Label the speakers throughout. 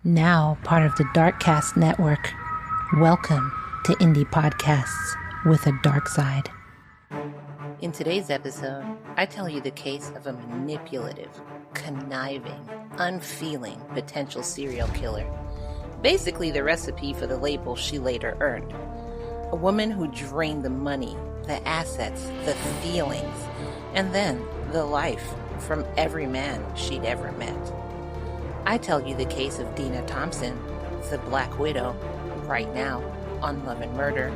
Speaker 1: Now part of the Darkcast Network. Welcome to Indie Podcasts with a Dark Side. In today's episode, I tell you the case of a manipulative, conniving, unfeeling potential serial killer. Basically the recipe for the label she later earned. A woman who drained the money, the assets, the feelings, and then the life from every man she'd ever met. I tell you the case of Dena Thompson, the Black Widow, right now on Love and Murder.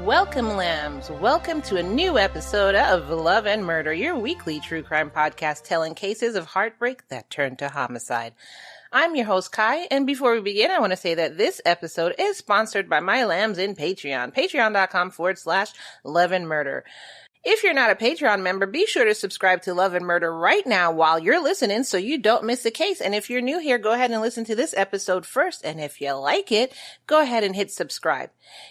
Speaker 1: Welcome, lambs. Welcome to a new episode of Love and Murder, your weekly true crime podcast telling cases of heartbreak that turn to homicide. I'm your host, Kai, and before we begin, I want to say that this episode is sponsored by my lambs in Patreon, patreon.com/Love and Murder. If you're not a Patreon member, be sure to subscribe to Love and Murder right now while you're listening so you don't miss a case. And if you're new here, go ahead and listen to this episode first. And if you like it, go ahead and hit subscribe.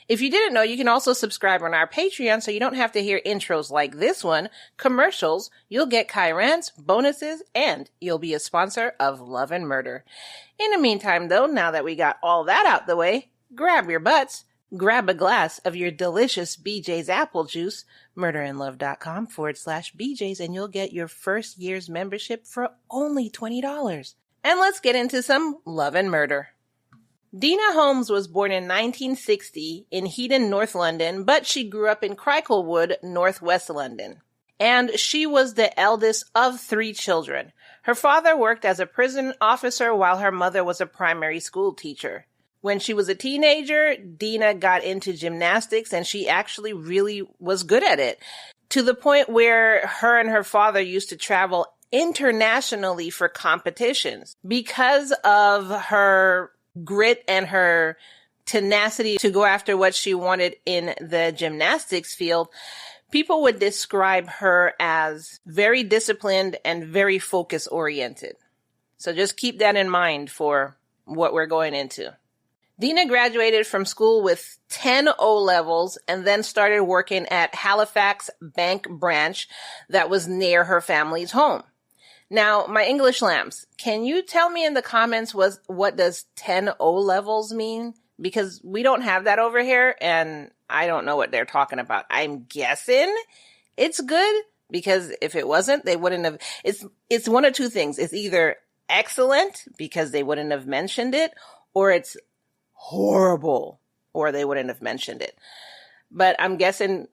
Speaker 1: If you didn't know, you can also subscribe on our Patreon so you don't have to hear intros like this one, commercials, you'll get Kai rants, bonuses, and you'll be a sponsor of Love and Murder. In the meantime, though, now that we got all that out the way, grab your butts. Grab a glass of your delicious BJ's apple juice, murderandlove.com/BJ's, and you'll get your first year's membership for only $20. And let's get into some Love and Murder. Dena Holmes was born in 1960 in Heaton, North London, but she grew up in Cricklewood, Northwest London. And she was the eldest of 3 children. Her father worked as a prison officer while her mother was a primary school teacher. When she was a teenager, Dena got into gymnastics, and she actually really was good at it, to the point where her and her father used to travel internationally for competitions. Because of her grit and her tenacity to go after what she wanted in the gymnastics field, people would describe her as very disciplined and very focus-oriented. So just keep that in mind for what we're going into. Dena graduated from school with 10 O-levels and then started working at Halifax Bank branch that was near her family's home. Now, my English lambs, can you tell me in the comments what does 10 O-levels mean? Because we don't have that over here, and I don't know what they're talking about. I'm guessing it's good, because if it wasn't, they wouldn't have. It's one of two things. It's either excellent, because they wouldn't have mentioned it, or it's horrible, or they wouldn't have mentioned it. But I'm guessing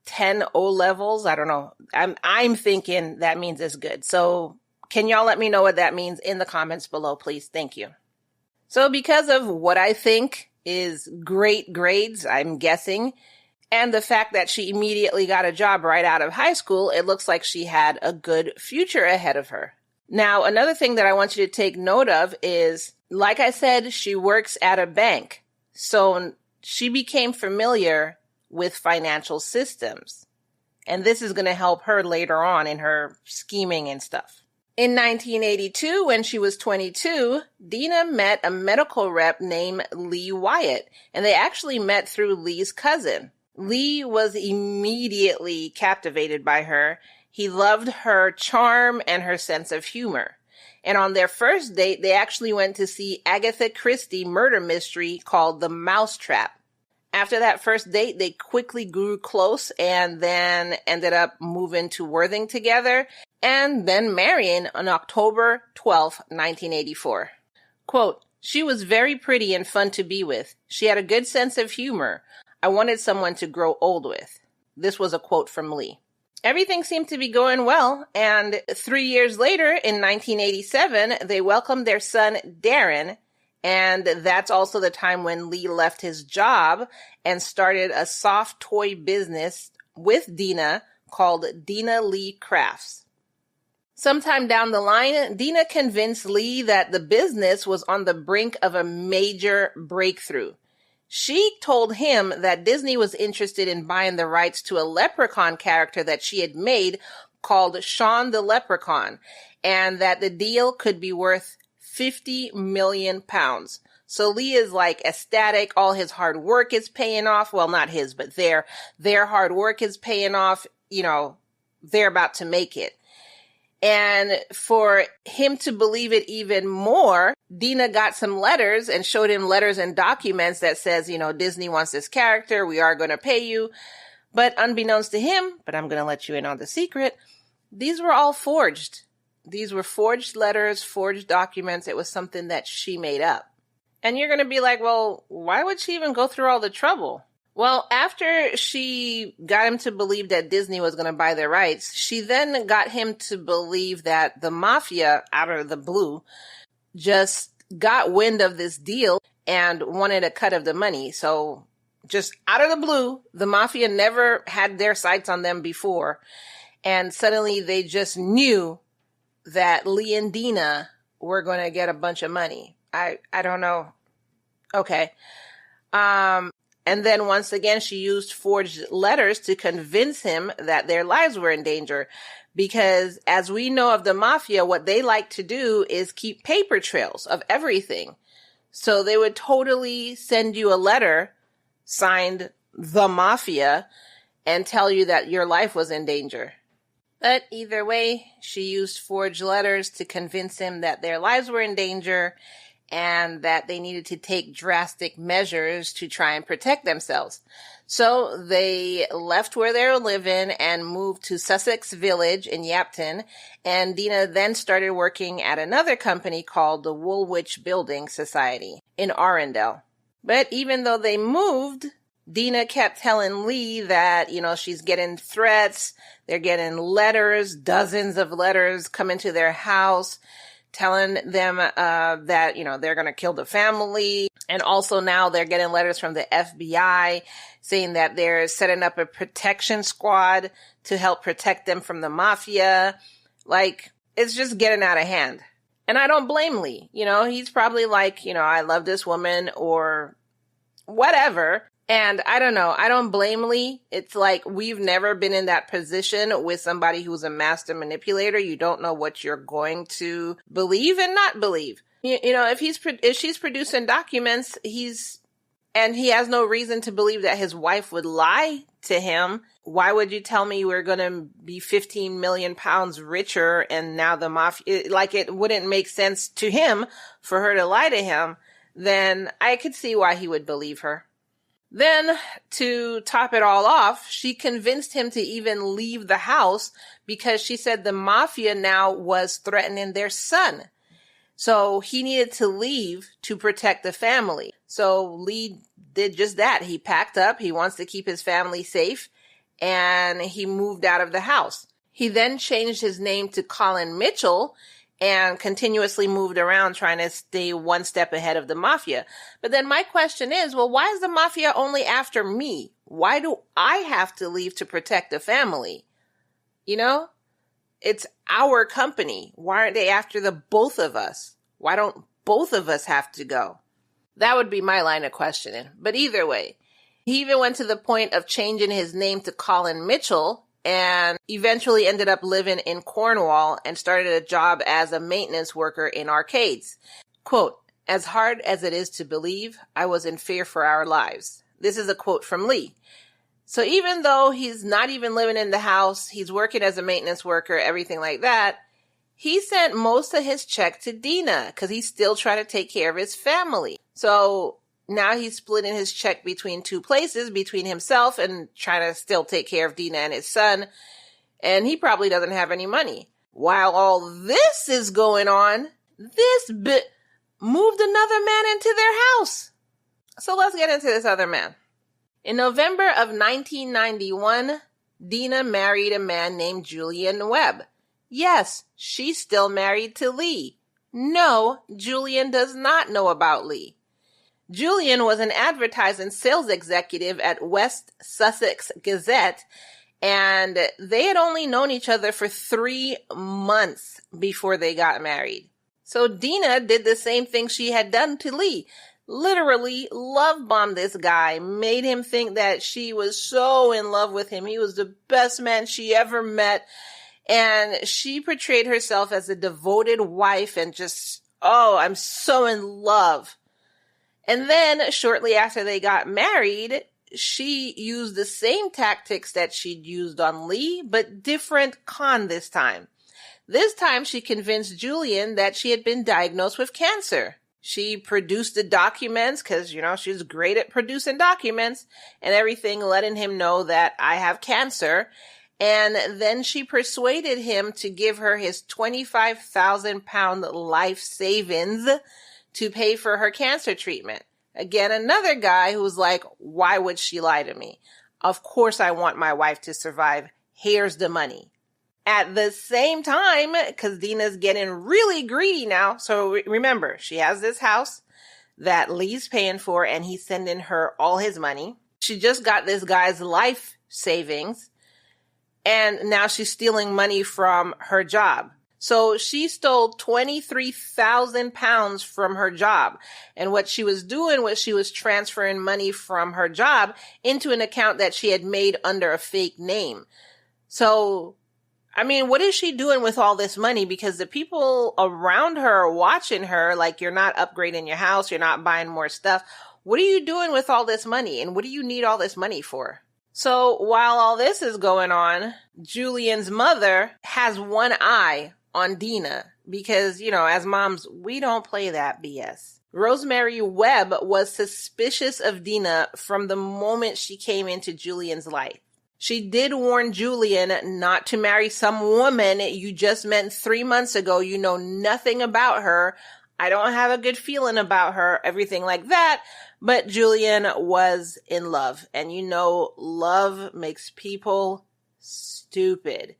Speaker 1: 10 O-levels. I don't know. I'm thinking that means it's good. So can y'all let me know what that means in the comments below, please? Thank you. So because of what I think is great grades, I'm guessing, and the fact that she immediately got a job right out of high school, it looks like she had a good future ahead of her. Now, another thing that I want you to take note of is, like I said, she works at a bank. So she became familiar with financial systems. And this is going to help her later on in her scheming and stuff. In 1982, when she was 22, Dena met a medical rep named Lee Wyatt. And they actually met through Lee's cousin. Lee was immediately captivated by her. He loved her charm and her sense of humor. And on their first date, they actually went to see Agatha Christie murder mystery called The Mousetrap. After that first date, they quickly grew close and then ended up moving to Worthing together and then marrying on October 12, 1984. Quote, "She was very pretty and fun to be with. She had a good sense of humor. I wanted someone to grow old with." This was a quote from Lee. Everything seemed to be going well, and 3 years later, in 1987, they welcomed their son, Darren, and that's also the time when Lee left his job and started a soft toy business with Dena called Dena Lee Crafts. Sometime down the line, Dena convinced Lee that the business was on the brink of a major breakthrough. She told him that Disney was interested in buying the rights to a leprechaun character that she had made called Shaun the Leprechaun, and that the deal could be worth £50 million. So Lee is like ecstatic. All his hard work is paying off. Well, not his, but their hard work is paying off. You know, they're about to make it. And for him to believe it even more, Dena got some letters and showed him letters and documents that says, you know, Disney wants this character. We are going to pay you. But unbeknownst to him, but I'm going to let you in on the secret, these were all forged. These were forged letters, forged documents. It was something that she made up. And you're going to be like, well, why would she even go through all the trouble? Well, after she got him to believe that Disney was going to buy their rights, she then got him to believe that the mafia, out of the blue, just got wind of this deal and wanted a cut of the money. So just out of the blue, the mafia never had their sights on them before. And suddenly they just knew that Lee and Dena were going to get a bunch of money. I don't know. Okay. And then once again, she used forged letters to convince him that their lives were in danger. Because as we know of the mafia, what they like to do is keep paper trails of everything. So they would totally send you a letter signed the mafia and tell you that your life was in danger. But either way, she used forged letters to convince him that their lives were in danger and that they needed to take drastic measures to try and protect themselves. So they left where they were living and moved to Sussex Village in Yapton, and Dena then started working at another company called the Woolwich Building Society in Arundel. But even though they moved, Dena kept telling Lee that, you know, she's getting threats, they're getting letters, dozens of letters coming to their house, telling them that, you know, they're going to kill the family. And also now they're getting letters from the FBI saying that they're setting up a protection squad to help protect them from the mafia. Like, it's just getting out of hand. And I don't blame Lee. You know, he's probably like, you know, I love this woman or whatever. And I don't know. I don't blame Lee. It's like we've never been in that position with somebody who's a master manipulator. You don't know what you're going to believe and not believe. You know, if she's producing documents, he has no reason to believe that his wife would lie to him. Why would you tell me we're going to be 15 million pounds richer and now the mafia, like it wouldn't make sense to him for her to lie to him? Then I could see why he would believe her. Then, to top it all off, she convinced him to even leave the house because she said the mafia now was threatening their son. So he needed to leave to protect the family. So Lee did just that. He packed up. He wants to keep his family safe, and he moved out of the house. He then changed his name to Colin Mitchell and continuously moved around trying to stay one step ahead of the mafia. But then my question is, well, why is the mafia only after me? Why do I have to leave to protect the family? You know, it's our company. Why aren't they after the both of us? Why don't both of us have to go? That would be my line of questioning. But either way, he even went to the point of changing his name to Colin Mitchell and eventually ended up living in Cornwall and started a job as a maintenance worker in arcades. Quote, "As hard as it is to believe, I was in fear for our lives." This is a quote from Lee. So even though he's not even living in the house, he's working as a maintenance worker, everything like that, he sent most of his check to Dena because he's still trying to take care of his family. So now he's splitting his check between two places, between himself and trying to still take care of Dena and his son. And he probably doesn't have any money. While all this is going on, this moved another man into their house. So let's get into this other man. In November of 1991, Dena married a man named Julian Webb. Yes, she's still married to Lee. No, Julian does not know about Lee. Julian was an advertising sales executive at West Sussex Gazette, and they had only known each other for 3 months before they got married. So Dena did the same thing she had done to Lee. Literally love-bombed this guy, made him think that she was so in love with him. He was the best man she ever met. And she portrayed herself as a devoted wife and just, oh, I'm so in love. And then shortly after they got married, she used the same tactics that she'd used on Lee, but different con this time. This time she convinced Julian that she had been diagnosed with cancer. She produced the documents because, she's great at producing documents and everything, letting him know that I have cancer. And then she persuaded him to give her his 25,000 pound life savings to pay for her cancer treatment. Again, another guy who's like, why would she lie to me? Of course I want my wife to survive. Here's the money. At the same time, because Dena's getting really greedy now. So remember, she has this house that Lee's paying for and he's sending her all his money. She just got this guy's life savings and now she's stealing money from her job. So she stole 23,000 pounds from her job. And what she was doing was she was transferring money from her job into an account that she had made under a fake name. So what is she doing with all this money? Because the people around her are watching her like, you're not upgrading your house. You're not buying more stuff. What are you doing with all this money? And what do you need all this money for? So while all this is going on, Julian's mother has one eye on Dena because, as moms, we don't play that BS. Rosemary Webb was suspicious of Dena from the moment she came into Julian's life. She did warn Julian not to marry some woman you just met 3 months ago. You know nothing about her. I don't have a good feeling about her, everything like that. But Julian was in love. And love makes people stupid.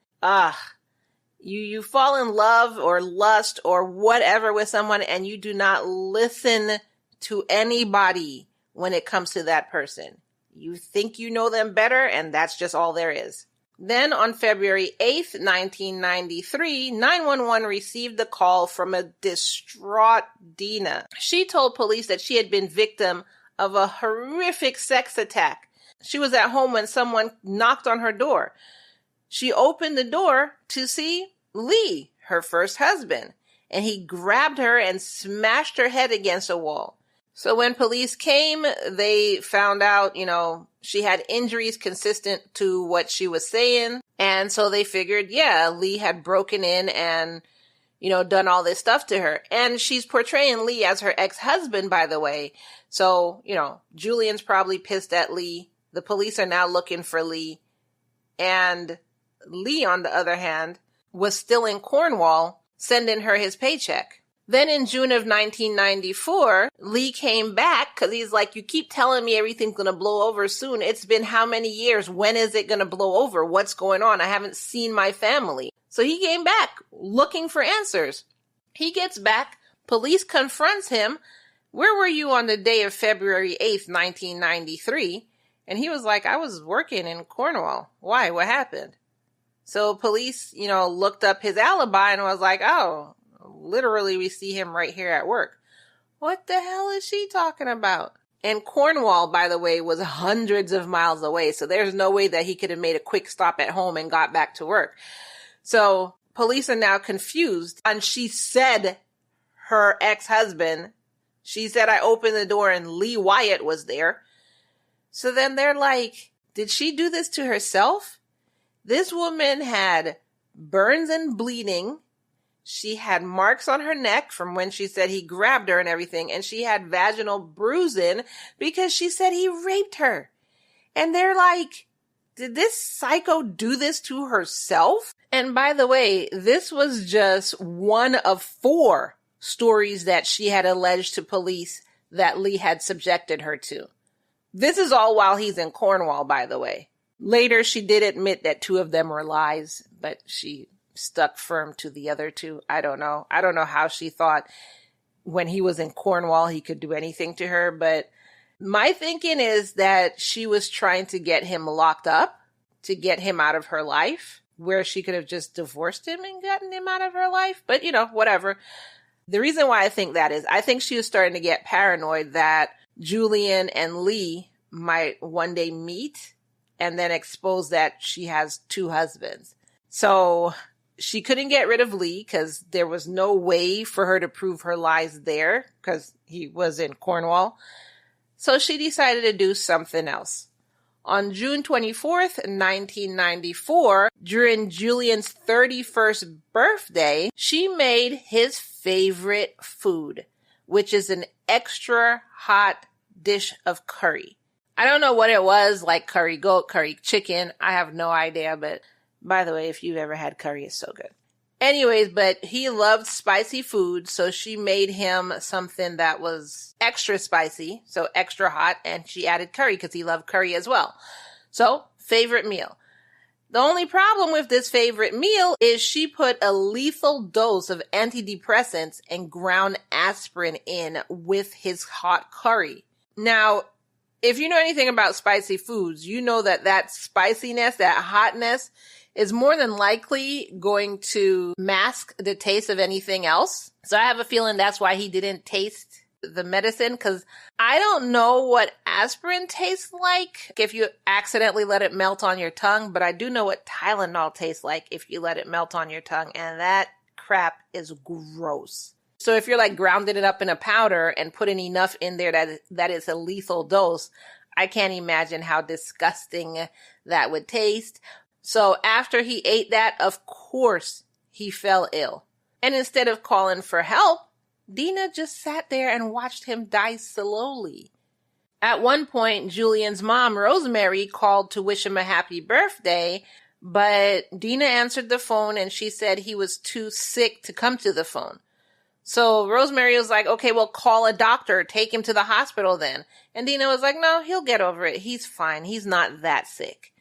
Speaker 1: You fall in love or lust or whatever with someone and you do not listen to anybody when it comes to that person. You think you know them better, and that's just all there is. Then on February 8th, 1993, 911 received a call from a distraught Dena. She told police that she had been victim of a horrific sex attack. She was at home when someone knocked on her door. She opened the door to see Lee, her first husband, and he grabbed her and smashed her head against a wall. So when police came, they found out, she had injuries consistent to what she was saying. And so they figured, Lee had broken in and, done all this stuff to her. And she's portraying Lee as her ex-husband, by the way. So, Julian's probably pissed at Lee. The police are now looking for Lee. And Lee, on the other hand, was still in Cornwall, sending her his paycheck. Then in June of 1994, Lee came back because he's like, you keep telling me everything's going to blow over soon. It's been how many years? When is it going to blow over? What's going on? I haven't seen my family. So he came back looking for answers. He gets back. Police confronts him. Where were you on the day of February 8th, 1993? And he was like, I was working in Cornwall. Why? What happened? So police, looked up his alibi and was like, oh, literally, we see him right here at work. What the hell is she talking about? And Cornwall, by the way, was hundreds of miles away. So there's no way that he could have made a quick stop at home and got back to work. So police are now confused. And she said her ex-husband, she said, I opened the door and Lee Wyatt was there. So then they're like, did she do this to herself? This woman had burns and bleeding. She had marks on her neck from when she said he grabbed her and everything. And she had vaginal bruising because she said he raped her. And they're like, did this psycho do this to herself? And by the way, this was just one of 4 stories that she had alleged to police that Lee had subjected her to. This is all while he's in Cornwall, by the way. Later, she did admit that 2 of them were lies, but she stuck firm to the other 2. I don't know. I don't know how she thought when he was in Cornwall he could do anything to her, but my thinking is that she was trying to get him locked up, to get him out of her life, where she could have just divorced him and gotten him out of her life. But, whatever. The reason why I think that is, I think she was starting to get paranoid that Julian and Lee might one day meet and then expose that she has 2 husbands. So She couldn't get rid of Lee because there was no way for her to prove her lies there because he was in Cornwall. So she decided to do something else. On June 24th, 1994, during Julian's 31st birthday, she made his favorite food, which is an extra hot dish of curry. I don't know what it was, like curry goat, curry chicken. I have no idea, but by the way, if you've ever had curry, it's so good. Anyways, but he loved spicy food, so she made him something that was extra spicy, so extra hot, and she added curry because he loved curry as well. So, favorite meal. The only problem with this favorite meal is she put a lethal dose of antidepressants and ground aspirin in with his hot curry. Now, if you know anything about spicy foods, you know that spiciness, that hotness, is more than likely going to mask the taste of anything else. So I have a feeling that's why he didn't taste the medicine, because I don't know what aspirin tastes like if you accidentally let it melt on your tongue, but I do know what Tylenol tastes like if you let it melt on your tongue, and that crap is gross. So if you're like grounding it up in a powder and putting enough in there that is a lethal dose, I can't imagine how disgusting that would taste. So after he ate that, of course, he fell ill. And instead of calling for help, Dena just sat there and watched him die slowly. At one point, Julian's mom, Rosemary, called to wish him a happy birthday, but Dena answered the phone and she said he was too sick to come to the phone. So Rosemary was like, okay, well, call a doctor, take him to the hospital then. And Dena was like, no, he'll get over it. He's fine. He's not that sick.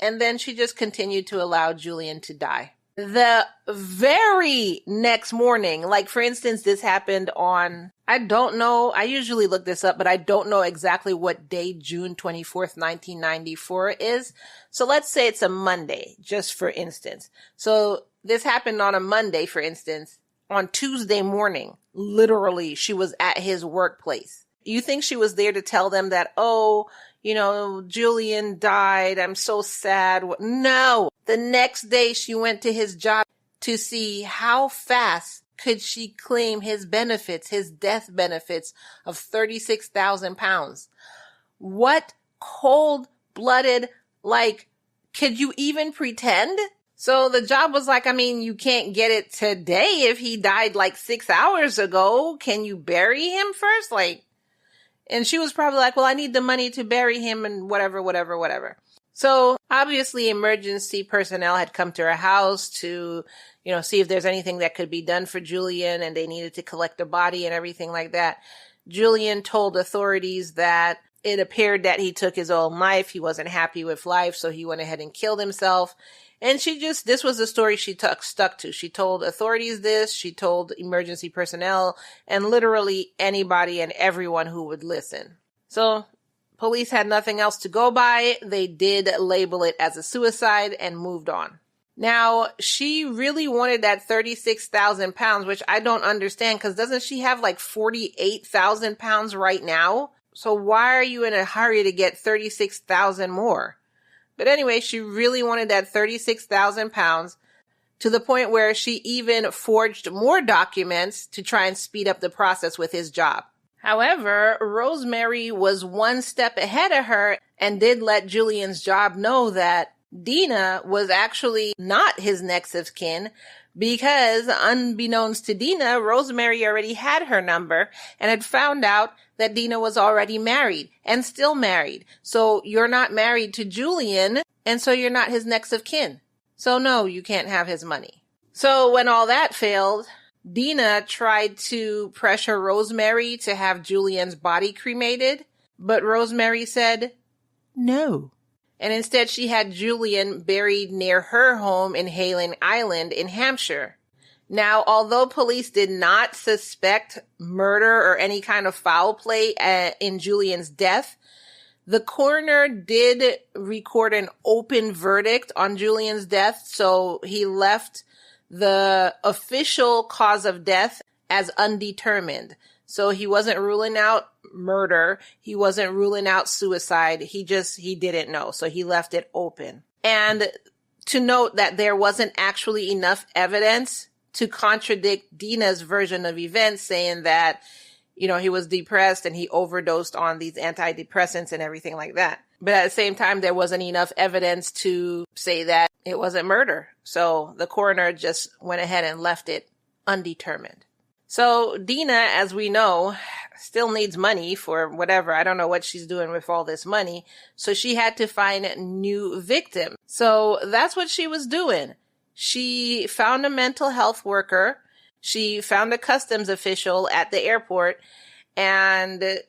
Speaker 1: And then she just continued to allow Julian to die. The very next morning, like for instance, this happened on, I don't know, I usually look this up, but I don't know exactly what day June 24th, 1994 is. So let's say it's a Monday, just for instance. So this happened on a Monday, for instance. On Tuesday morning, literally, she was at his workplace. You think she was there to tell them that, oh, you know, Julian died, I'm so sad. No. The next day she went to his job to see how fast could she claim his benefits, his death benefits of 36,000 pounds. What cold-blooded, like, could you even pretend? So the job was like, I mean, you can't get it today if he died like 6 hours ago. Can you bury him first? Like, and she was probably like, well, I need the money to bury him and whatever. So obviously emergency personnel had come to her house to, you know, see if there's anything that could be done for Julian, and they needed to collect the body and everything like that. Julian told authorities that it appeared that he took his own life. He wasn't happy with life, so he went ahead and killed himself. And this was the story she stuck to. She told authorities this, she told emergency personnel, and literally anybody and everyone who would listen. So, police had nothing else to go by. They did label it as a suicide and moved on. Now, she really wanted that 36,000 pounds, which I don't understand, because doesn't she have like 48,000 pounds right now? So why are you in a hurry to get 36,000 more? But anyway, she really wanted that 36,000 pounds to the point where she even forged more documents to try and speed up the process with his job. However, Rosemary was one step ahead of her and did let Julian's job know that Dena was actually not his next of kin, because unbeknownst to Dena, Rosemary already had her number and had found out that Dena was already married and still married. So you're not married to Julian, and so you're not his next of kin. So no, you can't have his money. So when all that failed, Dena tried to pressure Rosemary to have Julian's body cremated, but Rosemary said no. And instead she had Julian buried near her home in Hayling Island in Hampshire. Now, although police did not suspect murder or any kind of foul play in Julian's death, the coroner did record an open verdict on Julian's death, so he left the official cause of death as undetermined. So he wasn't ruling out murder. He wasn't ruling out suicide. He didn't know. So he left it open. And to note that there wasn't actually enough evidence to contradict Dena's version of events, saying that, he was depressed and he overdosed on these antidepressants and everything like that. But at the same time, there wasn't enough evidence to say that it wasn't murder. So the coroner just went ahead and left it undetermined. So Dena, as we know, still needs money for whatever. I don't know what she's doing with all this money. So she had to find a new victim. So that's what she was doing. She found a mental health worker. She found a customs official at the airport and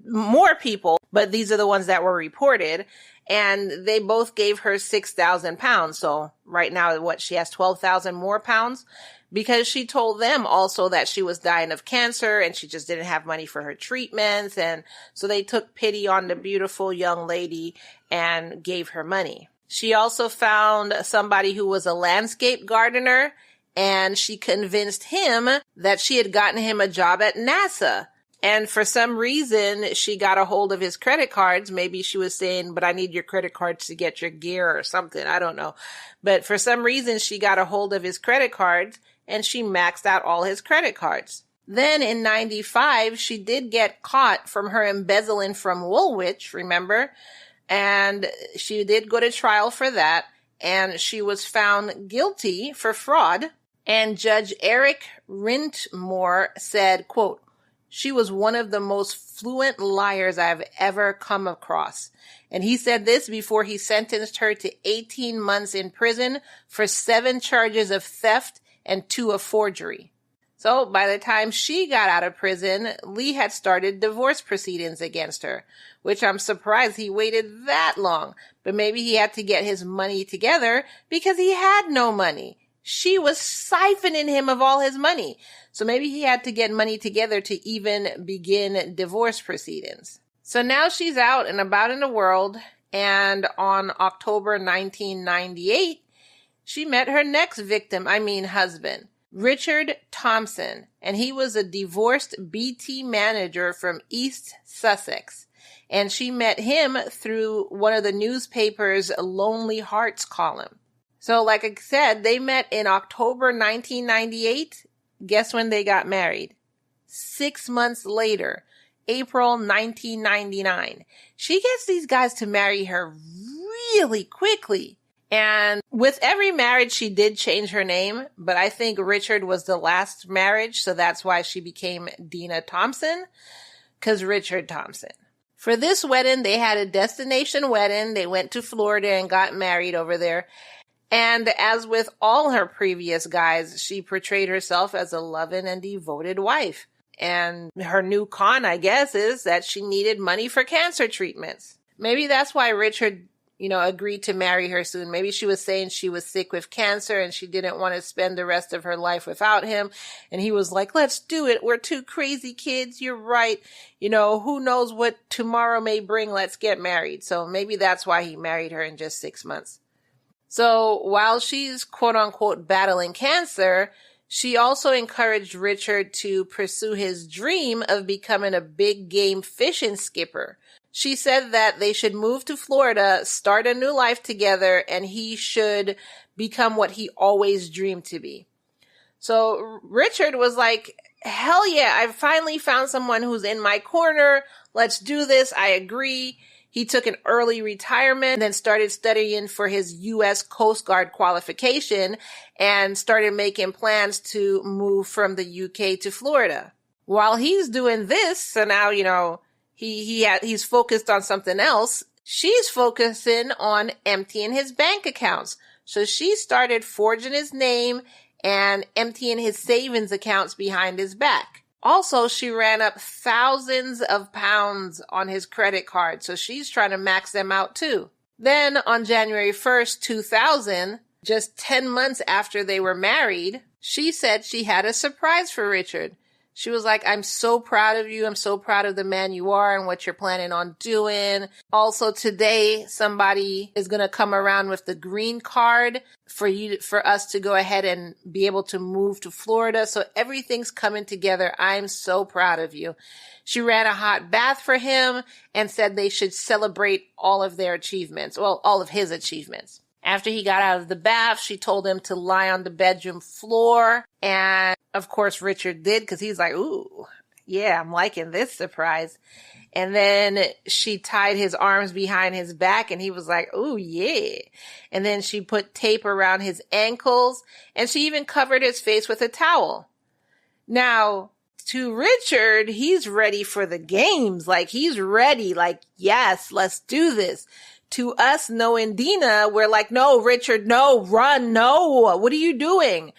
Speaker 1: more people, but these are the ones that were reported. And they both gave her 6,000 pounds. So right now, she has 12,000 more pounds, because she told them also that she was dying of cancer and she just didn't have money for her treatments. And so they took pity on the beautiful young lady and gave her money. She also found somebody who was a landscape gardener, and she convinced him that she had gotten him a job at NASA. And for some reason, she got a hold of his credit cards. Maybe she was saying, but I need your credit cards to get your gear or something. I don't know. But for some reason, she got a hold of his credit cards and she maxed out all his credit cards. Then in 95, she did get caught from her embezzling from Woolwich, remember? And she did go to trial for that. And she was found guilty for fraud. And Judge Eric Rintmore said, quote, "She was one of the most fluent liars I've ever come across." And he said this before he sentenced her to 18 months in prison for 7 charges of theft and 2 of forgery. So by the time she got out of prison, Lee had started divorce proceedings against her, which I'm surprised he waited that long. But maybe he had to get his money together because he had no money. She was siphoning him of all his money. So maybe he had to get money together to even begin divorce proceedings. So now she's out and about in the world. And on October 1998, she met her next husband, Richard Thompson. And he was a divorced BT manager from East Sussex. And she met him through one of the newspaper's Lonely Hearts column. So like I said, they met in October 1998. Guess when they got married? 6 months later, April 1999. She gets these guys to marry her really quickly. And with every marriage, she did change her name. But I think Richard was the last marriage. So that's why she became Dena Thompson, because Richard Thompson. For this wedding, they had a destination wedding. They went to Florida and got married over there. And as with all her previous guys, she portrayed herself as a loving and devoted wife. And her new con, I guess, is that she needed money for cancer treatments. Maybe that's why Richard, agreed to marry her soon. Maybe she was saying she was sick with cancer and she didn't want to spend the rest of her life without him. And he was like, let's do it. We're 2 crazy kids. You're right. Who knows what tomorrow may bring. Let's get married. So maybe that's why he married her in just 6 months. So while she's quote unquote battling cancer, she also encouraged Richard to pursue his dream of becoming a big game fishing skipper. She said that they should move to Florida, start a new life together, and he should become what he always dreamed to be. So Richard was like, hell yeah, I finally found someone who's in my corner. Let's do this. I agree. He took an early retirement and then started studying for his U.S. Coast Guard qualification and started making plans to move from the U.K. to Florida. While he's doing this, so now, he's focused on something else. She's focusing on emptying his bank accounts. So she started forging his name and emptying his savings accounts behind his back. Also, she ran up thousands of pounds on his credit card, so she's trying to max them out too. Then on January 1st, 2000, just 10 months after they were married, she said she had a surprise for Richard. She was like, I'm so proud of you. I'm so proud of the man you are and what you're planning on doing. Also today, somebody is going to come around with the green card for us to go ahead and be able to move to Florida. So everything's coming together. I'm so proud of you. She ran a hot bath for him and said they should celebrate all of their achievements. Well, all of his achievements. After he got out of the bath, she told him to lie on the bedroom floor. And of course, Richard did, because he's like, ooh, yeah, I'm liking this surprise. And then she tied his arms behind his back, and he was like, ooh, yeah. And then she put tape around his ankles, and she even covered his face with a towel. Now, to Richard, he's ready for the games. Like, he's ready. Like, yes, let's do this. To us, knowing Dena, we're like, no, Richard, no, run, no. What are you doing?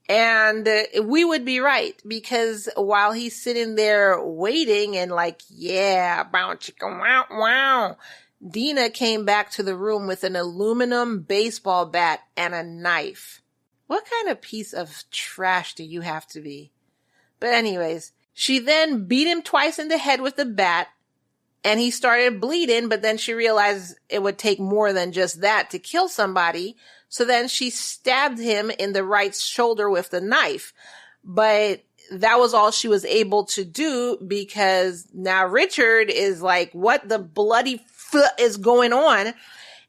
Speaker 1: And we would be right, because while he's sitting there waiting and like, yeah, bow chicka wow wow, Dena came back to the room with an aluminum baseball bat and a knife. What kind of piece of trash do you have to be? But anyways, she then beat him twice in the head with the bat, and he started bleeding, but then she realized it would take more than just that to kill somebody. So then she stabbed him in the right shoulder with the knife. But that was all she was able to do, because now Richard is like, what the bloody is going on?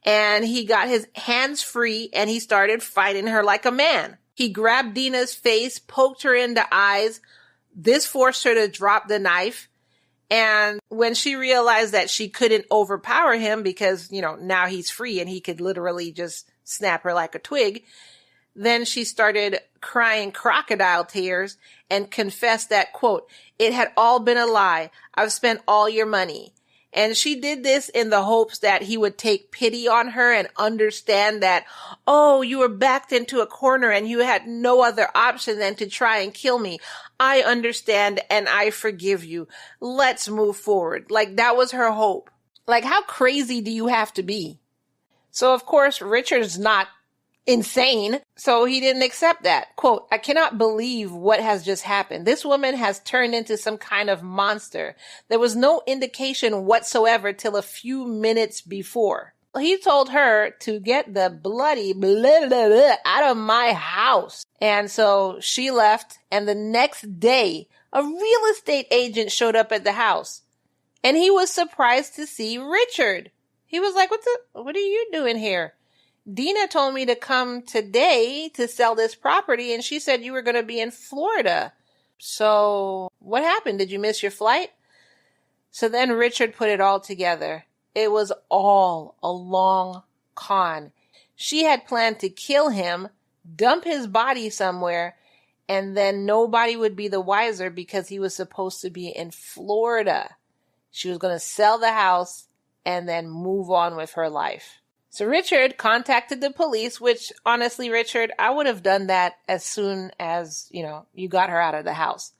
Speaker 1: And he got his hands free and he started fighting her like a man. He grabbed Dena's face, poked her in the eyes. This forced her to drop the knife. And when she realized that she couldn't overpower him because, now he's free and he could literally just snap her like a twig, then she started crying crocodile tears and confessed that, quote, it had all been a lie. I've spent all your money. And she did this in the hopes that he would take pity on her and understand that, oh, you were backed into a corner and you had no other option than to try and kill me. I understand and I forgive you. Let's move forward. Like, that was her hope. Like, how crazy do you have to be? So, of course, Richard's not insane, so he didn't accept that. Quote, I cannot believe what has just happened. This woman has turned into some kind of monster. There was no indication whatsoever till a few minutes before. He told her to get the bloody blah, blah, blah, out of my house. And so she left, and the next day, a real estate agent showed up at the house. And he was surprised to see Richard. He was like, what are you doing here? Dena told me to come today to sell this property, and she said you were going to be in Florida. So what happened? Did you miss your flight? So then Richard put it all together. It was all a long con. She had planned to kill him, dump his body somewhere, and then nobody would be the wiser because he was supposed to be in Florida. She was going to sell the house and then move on with her life. So Richard contacted the police, which honestly, Richard, I would have done that as soon as, you got her out of the house.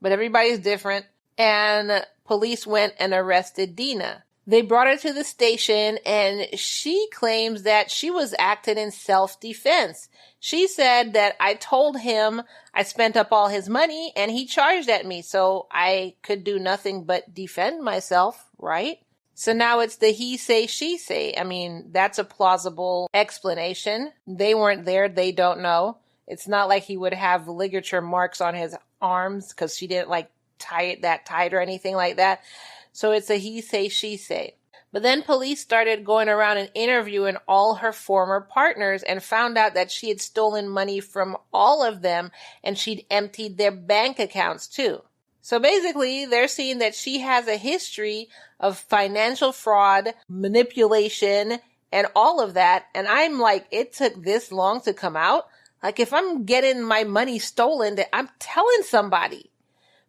Speaker 1: But everybody's different. And police went and arrested Dena. They brought her to the station, and she claims that she was acting in self-defense. She said that I told him I spent up all his money and he charged at me, so I could do nothing but defend myself, right? So now it's the he say, she say. I mean, that's a plausible explanation. They weren't there. They don't know. It's not like he would have ligature marks on his arms because she didn't tie it that tight or anything like that. So it's a he say, she say. But then police started going around and interviewing all her former partners and found out that she had stolen money from all of them and she'd emptied their bank accounts too. So basically, they're seeing that she has a history of financial fraud, manipulation, and all of that. And I'm like, it took this long to come out? Like, if I'm getting my money stolen, that I'm telling somebody.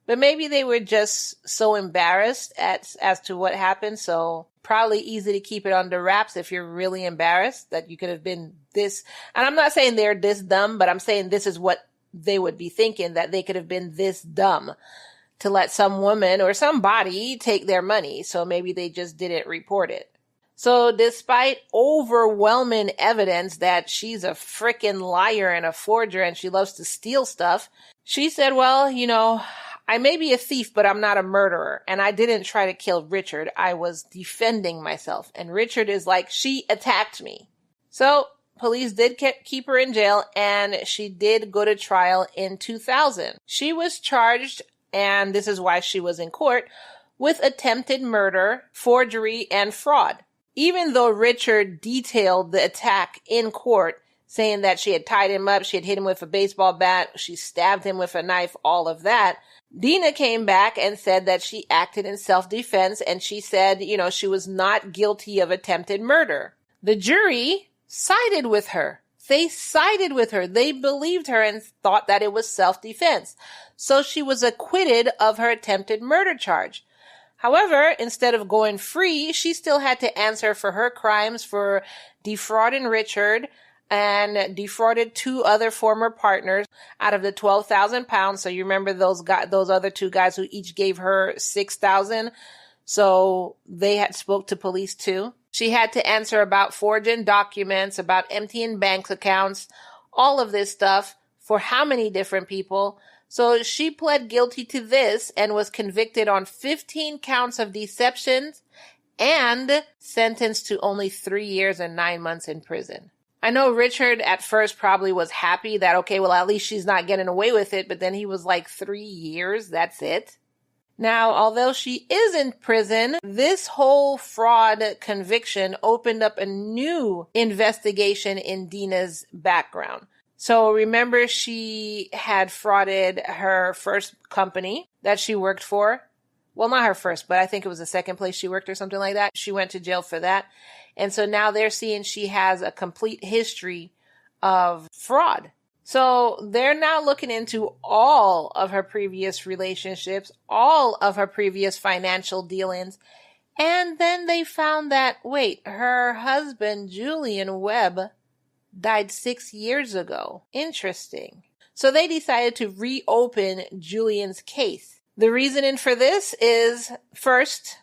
Speaker 1: But maybe they were just so embarrassed as to what happened. So probably easy to keep it under wraps if you're really embarrassed that you could have been this. And I'm not saying they're this dumb, but I'm saying this is what they would be thinking, that they could have been this dumb to let some woman or somebody take their money. So maybe they just didn't report it. So despite overwhelming evidence that she's a frickin' liar and a forger and she loves to steal stuff, she said, well, I may be a thief, but I'm not a murderer. And I didn't try to kill Richard. I was defending myself. And Richard is like, she attacked me. So police did keep her in jail, and she did go to trial in 2000. She was charged, and this is why she was in court, with attempted murder, forgery, and fraud. even though Richard detailed the attack in court, saying that she had tied him up, she had hit him with a baseball bat, she stabbed him with a knife, all of that, Dena came back and said that she acted in self-defense, and she said, she was not guilty of attempted murder. The jury sided with her. They sided with her. They believed her and thought that it was self-defense. So she was acquitted of her attempted murder charge. However, instead of going free, she still had to answer for her crimes for defrauding Richard and defrauded 2 other former partners out of the 12,000 pounds. So you remember those other 2 guys who each gave her 6,000. So they had spoke to police too. She had to answer about forging documents, about emptying bank accounts, all of this stuff for how many different people. So she pled guilty to this and was convicted on 15 counts of deception and sentenced to only 3 years and 9 months in prison. I know Richard at first probably was happy that, okay, well, at least she's not getting away with it. But then he was like, 3 years, that's it. Now, although she is in prison, this whole fraud conviction opened up a new investigation in Dena's background. So remember, she had frauded her first company that she worked for. Well, not her first, but I think it was the second place she worked or something like that. She went to jail for that. And so now they're seeing she has a complete history of fraud. So they're now looking into all of her previous relationships, all of her previous financial dealings. And then they found that, wait, her husband, Julian Webb, died 6 years ago. Interesting. So they decided to reopen Julian's case. The reasoning for this is, first,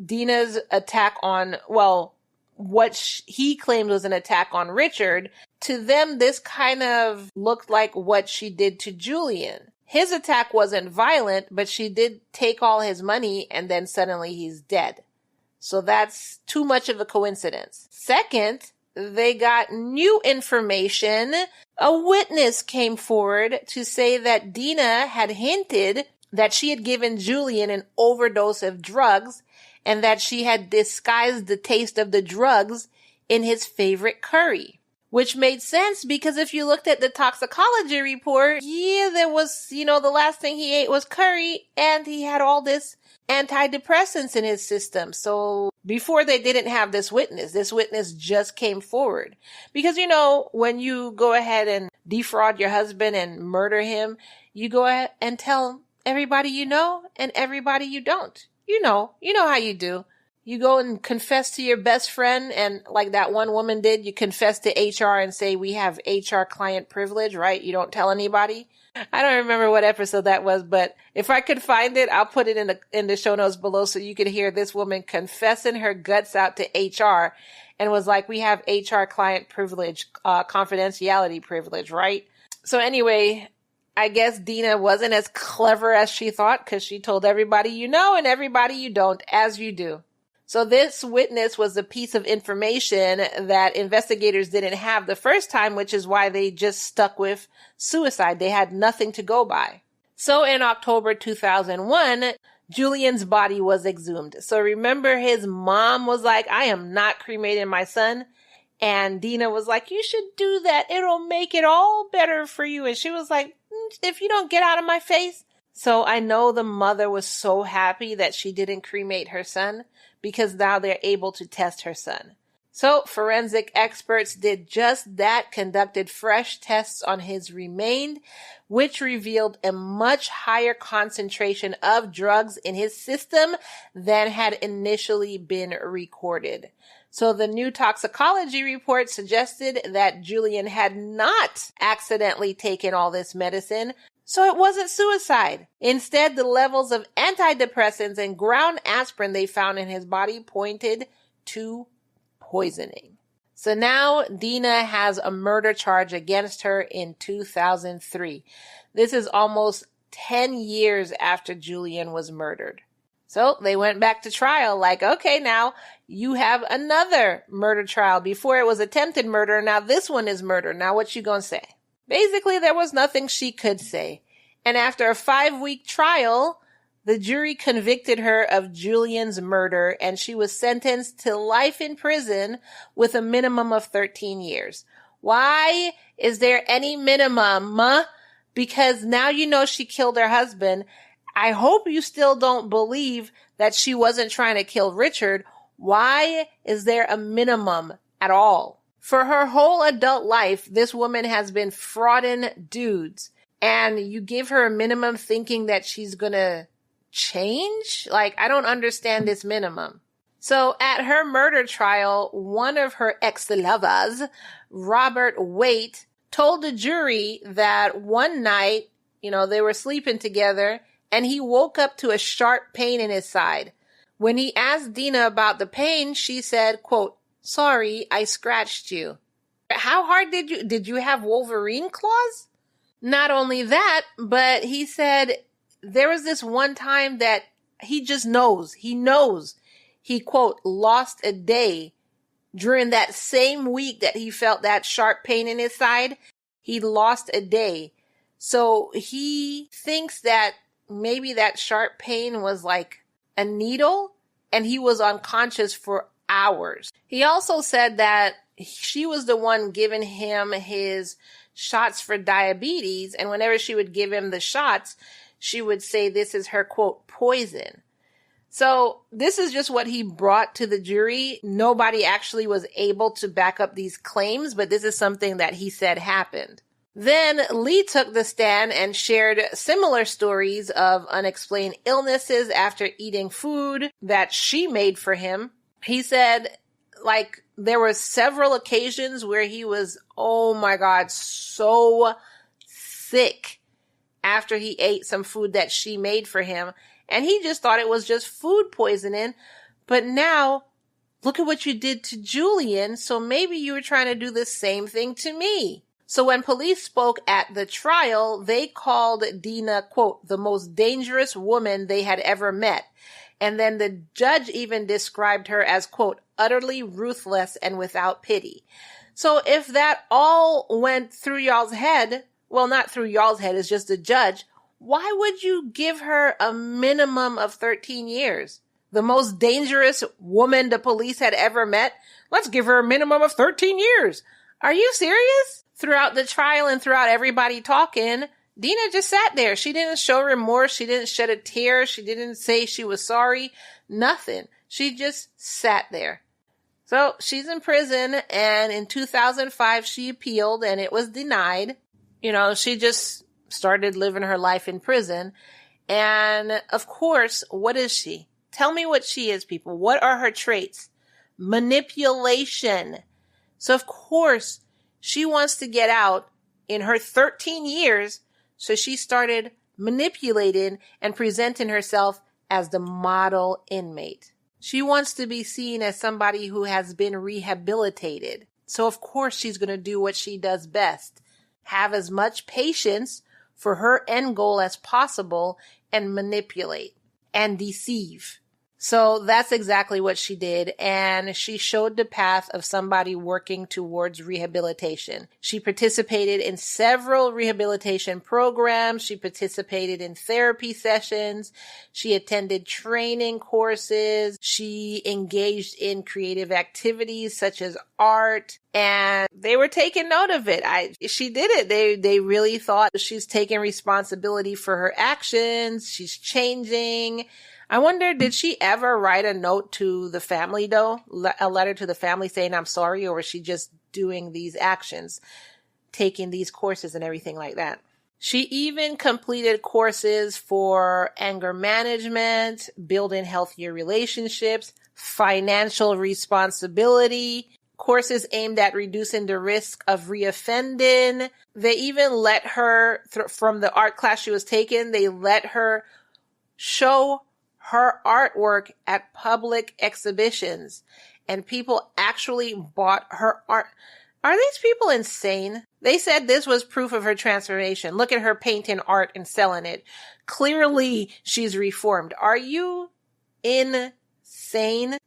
Speaker 1: Dena's attack on, what he claimed was an attack on Richard. To them, this kind of looked like what she did to Julian. His attack wasn't violent, but she did take all his money and then suddenly he's dead. So that's too much of a coincidence. Second, they got new information. A witness came forward to say that Dena had hinted that she had given Julian an overdose of drugs and that she had disguised the taste of the drugs in his favorite curry. Which made sense because if you looked at the toxicology report, there was, the last thing he ate was curry and he had all this antidepressants in his system. So before they didn't have this witness just came forward. Because, when you go ahead and defraud your husband and murder him, you go ahead and tell everybody you know and everybody you don't. You know how you do. You go and confess to your best friend, and like that one woman did, you confess to HR and say, we have HR client privilege, right? You don't tell anybody. I don't remember what episode that was, but if I could find it, I'll put it in the show notes below so you could hear this woman confessing her guts out to HR and was like, we have HR client privilege, confidentiality privilege, right? So anyway, I guess Dena wasn't as clever as she thought because she told everybody you know and everybody you don't, as you do. So this witness was a piece of information that investigators didn't have the first time, which is why they just stuck with suicide. They had nothing to go by. So in October 2001, Julian's body was exhumed. So remember, his mom was like, I am not cremating my son. And Dena was like, you should do that. It'll make it all better for you. And she was like, if you don't get out of my face. So I know the mother was so happy that she didn't cremate her son because now they're able to test her son. So forensic experts did just that, conducted fresh tests on his remains, which revealed a much higher concentration of drugs in his system than had initially been recorded. So the new toxicology report suggested that Julian had not accidentally taken all this medicine, so it wasn't suicide. Instead, the levels of antidepressants and ground aspirin they found in his body pointed to poisoning. So now Dena has a murder charge against her in 2003. This is almost 10 years after Julian was murdered. So they went back to trial like, okay, now you have another murder trial. Before it was attempted murder. Now this one is murder. Now what you gonna say? Basically, there was nothing she could say. And after a 5-week trial, The jury convicted her of Julian's murder, and she was sentenced to life in prison with a minimum of 13 years. Why is there any minimum? Because now you know she killed her husband. I hope you still don't believe that she wasn't trying to kill Richard. Why is there a minimum at all? For her whole adult life, this woman has been frauding dudes, and you give her a minimum thinking that she's gonna change? Like, I don't understand this minimum. So at her murder trial, one of her ex-lovers, Robert Wyatt, told the jury that one night, they were sleeping together, and he woke up to a sharp pain in his side. When he asked Dena about the pain, she said, quote, "Sorry, I scratched you." How hard did you have Wolverine claws? Not only that, but he said there was this one time that he just knows. He knows. He, quote, "lost a day." During that same week that he felt that sharp pain in his side, he lost a day. So he thinks that maybe that sharp pain was like a needle, and he was unconscious for hours. He also said that she was the one giving him his shots for diabetes, and whenever she would give him the shots, she would say this is her, quote, "poison." So this is just what he brought to the jury. Nobody actually was able to back up these claims, but this is something that he said happened. Then Lee took the stand and shared similar stories of unexplained illnesses after eating food that she made for him. He said, there were several occasions where he was, oh my God, so sick after he ate some food that she made for him. And he just thought it was just food poisoning. But now, look at what you did to Julian. So maybe you were trying to do the same thing to me. So when police spoke at the trial, they called Dena, quote, "the most dangerous woman they had ever met." And then the judge even described her as, quote, "utterly ruthless and without pity." So if that all went through y'all's head, well, not through y'all's head, it's just the judge, why would you give her a minimum of 13 years? The most dangerous woman the police had ever met? Let's give her a minimum of 13 years. Are you serious? Throughout the trial and throughout everybody talking, Dena just sat there. She didn't show remorse. She didn't shed a tear. She didn't say she was sorry. Nothing. She just sat there. So she's in prison, and in 2005, she appealed and it was denied. She just started living her life in prison. And of course, what is she? Tell me what she is, people. What are her traits? Manipulation. So of course, she wants to get out in her 13 years. So she started manipulating and presenting herself as the model inmate. She wants to be seen as somebody who has been rehabilitated. So of course, she's going to do what she does best. Have as much patience for her end goal as possible and manipulate and deceive. So that's exactly what she did, and she showed the path of somebody working towards rehabilitation. She participated in several rehabilitation programs. She participated in therapy sessions. She attended training courses. She engaged in creative activities such as art, and they were taking note of it. She did it. They really thought she's taking responsibility for her actions. She's changing. I wonder, did she ever write a note to the family, though? A letter to the family saying, "I'm sorry," or was she just doing these actions, taking these courses and everything like that? She even completed courses for anger management, building healthier relationships, financial responsibility, courses aimed at reducing the risk of reoffending. They even let her, from the art class she was taking, they let her show her artwork at public exhibitions, and people actually bought her art. Are these people insane? They said this was proof of her transformation. Look at her painting art and selling it. Clearly, she's reformed. Are you insane?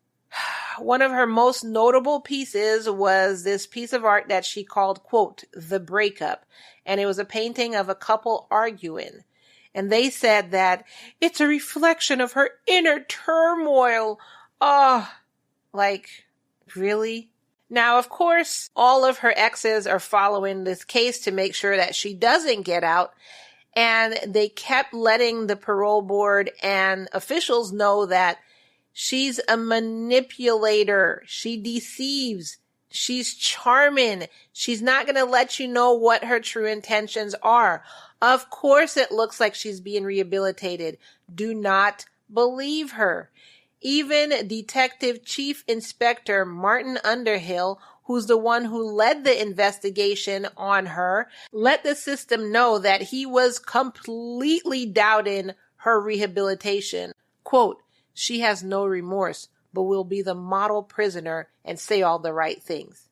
Speaker 1: One of her most notable pieces was this piece of art that she called, quote, "The Breakup." And it was a painting of a couple arguing. And they said that it's a reflection of her inner turmoil. Oh, like, really? Now, of course, all of her exes are following this case to make sure that she doesn't get out. And they kept letting the parole board and officials know that she's a manipulator. She deceives. She's charming. She's not going to let you know what her true intentions are. Of course, it looks like she's being rehabilitated. Do not believe her. Even Detective Chief Inspector Martin Underhill, who's the one who led the investigation on her, let the system know that he was completely doubting her rehabilitation. Quote, "She has no remorse, but will be the model prisoner and say all the right things."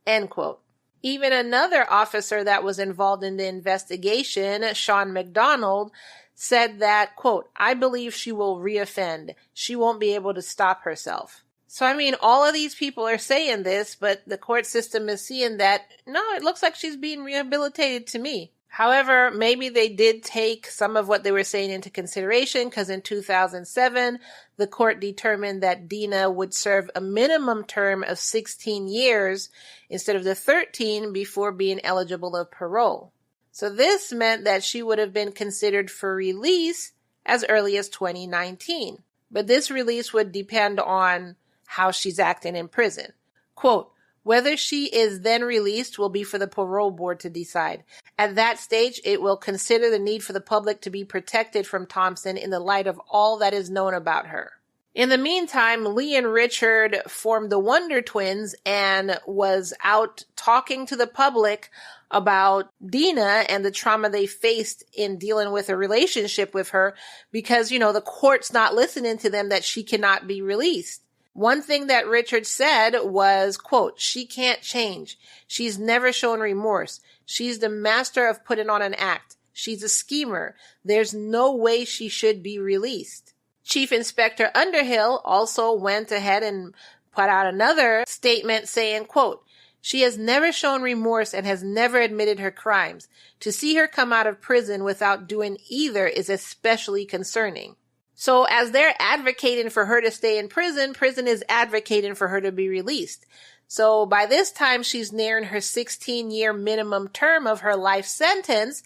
Speaker 1: End quote. Even another officer that was involved in the investigation, Sean McDonald, said that, quote, "I believe she will reoffend. She won't be able to stop herself." So, I mean, all of these people are saying this, but the court system is seeing that, no, it looks like she's being rehabilitated to me. However, maybe they did take some of what they were saying into consideration, because in 2007, the court determined that Dena would serve a minimum term of 16 years instead of the 13 before being eligible of parole. So this meant that she would have been considered for release as early as 2019. But this release would depend on how she's acting in prison. Quote, "Whether she is then released will be for the parole board to decide. At that stage, it will consider the need for the public to be protected from Thompson in the light of all that is known about her." In the meantime, Lee and Richard formed the Wonder Twins and was out talking to the public about Dena and the trauma they faced in dealing with a relationship with her because, the court's not listening to them, that she cannot be released. One thing that Richard said was, quote, "She can't change. She's never shown remorse. She's the master of putting on an act. She's a schemer. There's no way she should be released." Chief Inspector Underhill also went ahead and put out another statement saying, quote, "She has never shown remorse and has never admitted her crimes. To see her come out of prison without doing either is especially concerning." So as they're advocating for her to stay in prison, prison is advocating for her to be released. So by this time, she's nearing her 16-year minimum term of her life sentence.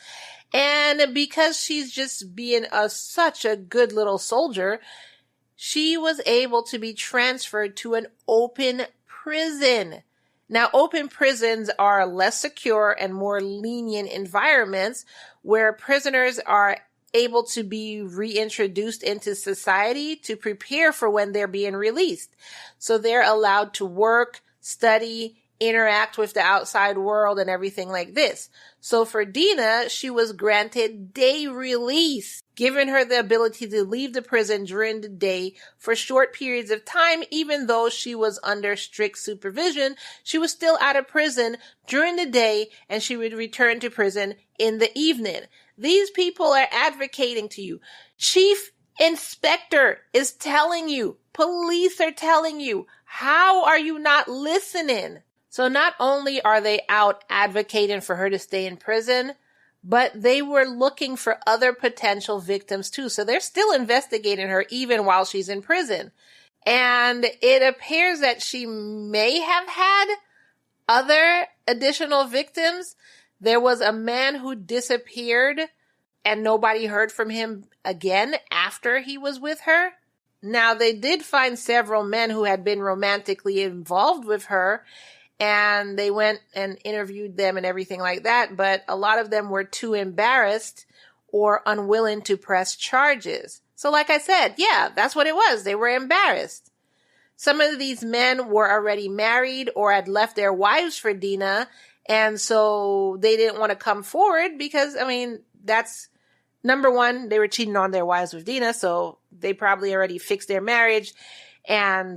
Speaker 1: And because she's just being such a good little soldier, she was able to be transferred to an open prison. Now, open prisons are less secure and more lenient environments where prisoners are able to be reintroduced into society to prepare for when they're being released. So they're allowed to work, study, interact with the outside world and everything like this. So for Dena, she was granted day release, giving her the ability to leave the prison during the day for short periods of time. Even though she was under strict supervision, she was still out of prison during the day and she would return to prison in the evening. These people are advocating to you. Chief Inspector is telling you. Police are telling you. How are you not listening? So not only are they out advocating for her to stay in prison, but they were looking for other potential victims too. So they're still investigating her even while she's in prison. And it appears that she may have had other additional victims. There was a man who disappeared and nobody heard from him again after he was with her. Now, they did find several men who had been romantically involved with her, and they went and interviewed them and everything like that, but a lot of them were too embarrassed or unwilling to press charges. So like I said, yeah, that's what it was. They were embarrassed. Some of these men were already married or had left their wives for Dena, and so they didn't want to come forward because, that's number one, they were cheating on their wives with Dena, so they probably already fixed their marriage, and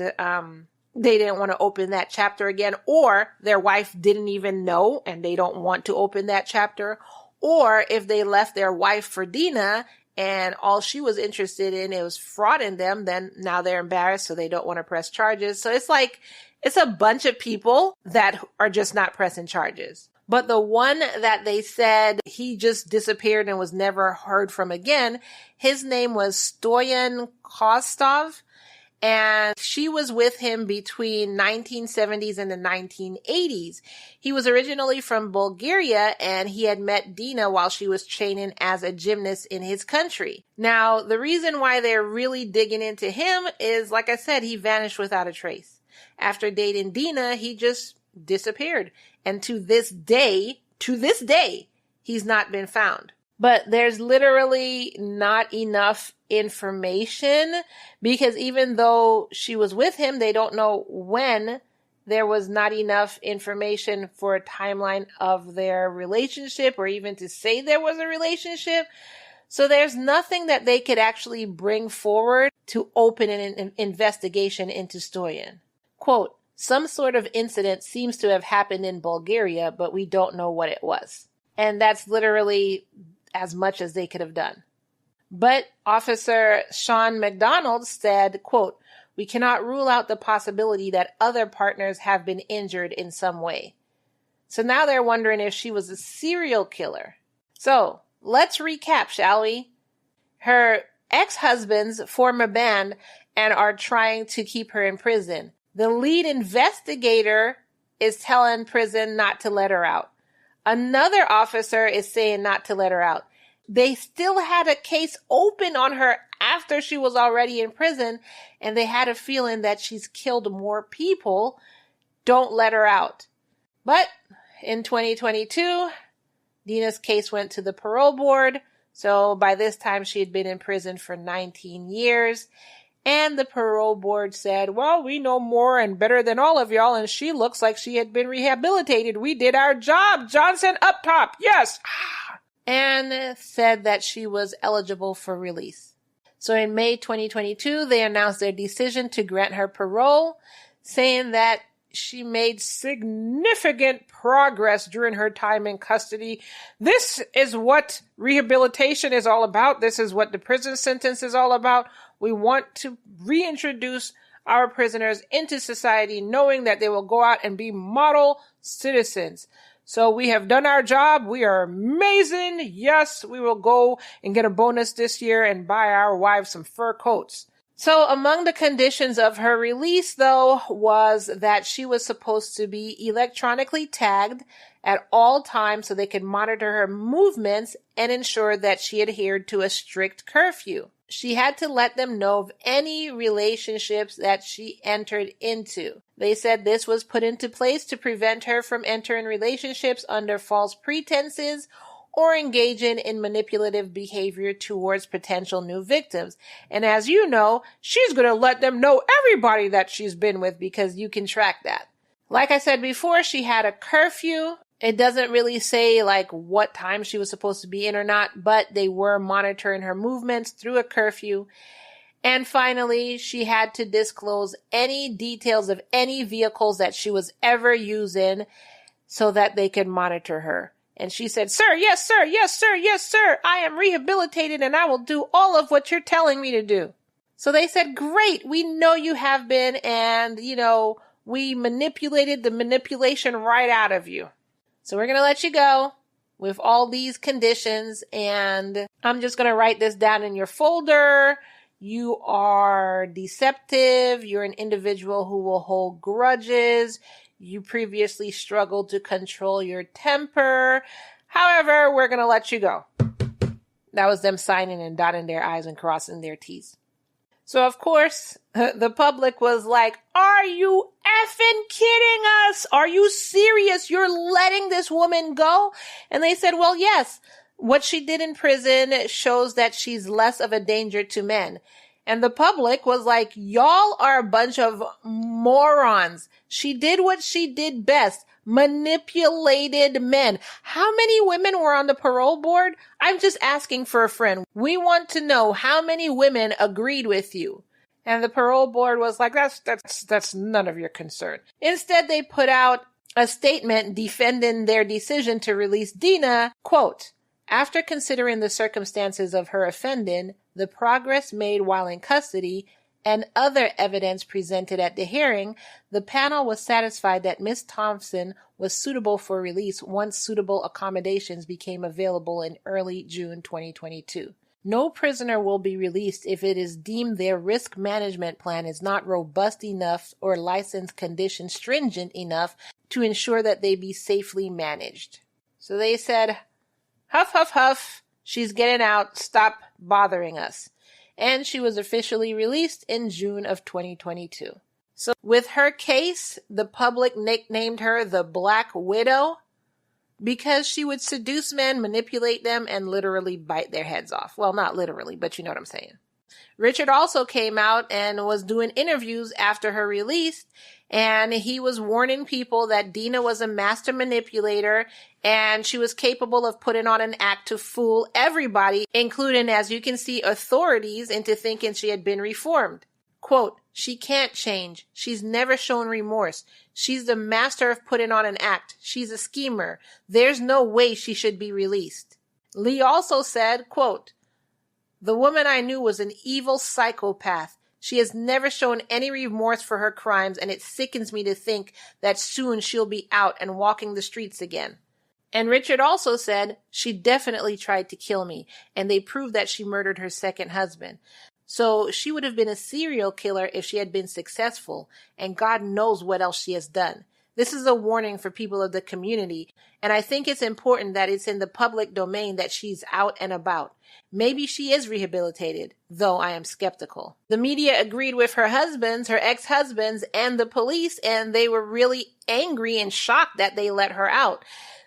Speaker 1: they didn't want to open that chapter again, or their wife didn't even know and they don't want to open that chapter, or if they left their wife for Dena and all she was interested in it was frauding them, then now they're embarrassed, so they don't want to press charges. So it's like, it's a bunch of people that are just not pressing charges. But the one that they said he just disappeared and was never heard from again, his name was Stoyan Kostov. And she was with him between 1970s and the 1980s. He was originally from Bulgaria, and he had met Dena while she was training as a gymnast in his country. Now, the reason why they're really digging into him is, like I said, he vanished without a trace. After dating Dena, he just disappeared. And to this day, he's not been found. But there's literally not enough information, because even though she was with him, they don't know when. There was not enough information for a timeline of their relationship, or even to say there was a relationship. So there's nothing that they could actually bring forward to open an investigation into Stoyan. Quote, some sort of incident seems to have happened in Bulgaria, but we don't know what it was. And that's literally as much as they could have done. But Officer Sean McDonald said, quote, we cannot rule out the possibility that other partners have been injured in some way. So now they're wondering if she was a serial killer. So let's recap, shall we? Her ex-husbands form a band and are trying to keep her in prison. The lead investigator is telling prison not to let her out. Another officer is saying not to let her out. They still had a case open on her after she was already in prison, and they had a feeling that she's killed more people. Don't let her out. But in 2022, Dena's case went to the parole board. So by this time, she had been in prison for 19 years. And the parole board said, well, we know more and better than all of y'all, and she looks like she had been rehabilitated. We did our job, Johnson up top. Yes. And said that she was eligible for release. So in May 2022, they announced their decision to grant her parole, saying that she made significant progress during her time in custody. This is what rehabilitation is all about. This is what the prison sentence is all about. We want to reintroduce our prisoners into society, knowing that they will go out and be model citizens. So we have done our job. We are amazing. Yes, we will go and get a bonus this year and buy our wives some fur coats. So among the conditions of her release, though, was that she was supposed to be electronically tagged at all times so they could monitor her movements and ensure that she adhered to a strict curfew. She had to let them know of any relationships that she entered into. They said this was put into place to prevent her from entering relationships under false pretenses or engaging in manipulative behavior towards potential new victims. And as you know, she's going to let them know everybody that she's been with, because you can track that. Like I said before, she had a curfew. It doesn't really say like what time she was supposed to be in or not, but they were monitoring her movements through a curfew. And finally, she had to disclose any details of any vehicles that she was ever using so that they could monitor her. And she said, sir, yes, sir, yes, sir, yes, sir. I am rehabilitated and I will do all of what you're telling me to do. So they said, great, we know you have been, and, we manipulated the manipulation right out of you. So we're going to let you go with all these conditions, and I'm just going to write this down in your folder. You are deceptive. You're an individual who will hold grudges. You previously struggled to control your temper. However, we're going to let you go. That was them signing and dotting their I's and crossing their T's. So, of course, the public was like, are you effing kidding us? Are you serious? You're letting this woman go? And they said, well, yes, what she did in prison shows that she's less of a danger to men. And the public was like, y'all are a bunch of morons. She did what she did best. Manipulated men. How many women were on the parole board? I'm just asking for a friend. We want to know how many women agreed with you. And the parole board was like, that's none of your concern. Instead, they put out a statement defending their decision to release Dena. Quote, after considering the circumstances of her offending, the progress made while in custody, and other evidence presented at the hearing, the panel was satisfied that Ms. Thompson was suitable for release once suitable accommodations became available in early June 2022. No prisoner will be released if it is deemed their risk management plan is not robust enough or license conditions stringent enough to ensure that they be safely managed. So they said, huff, huff, huff, she's getting out, stop bothering us. And she was officially released in June of 2022. So with her case, the public nicknamed her the Black Widow because she would seduce men, manipulate them, and literally bite their heads off. Well, not literally, but you know what I'm saying. Richard also came out and was doing interviews after her release, and he was warning people that Dena was a master manipulator and she was capable of putting on an act to fool everybody, including, as you can see, authorities into thinking she had been reformed. Quote, she can't change. She's never shown remorse. She's the master of putting on an act. She's a schemer. There's no way she should be released. Lee also said, quote, the woman I knew was an evil psychopath. She has never shown any remorse for her crimes, and it sickens me to think that soon she'll be out and walking the streets again. And Richard also said, she definitely tried to kill me, and they proved that she murdered her second husband. So she would have been a serial killer if she had been successful, and God knows what else she has done. This is a warning for people of the community, and I think it's important that it's in the public domain that she's out and about. Maybe she is rehabilitated, though I am skeptical. The media agreed with her ex-husbands, and the police, and they were really angry and shocked that they let her out.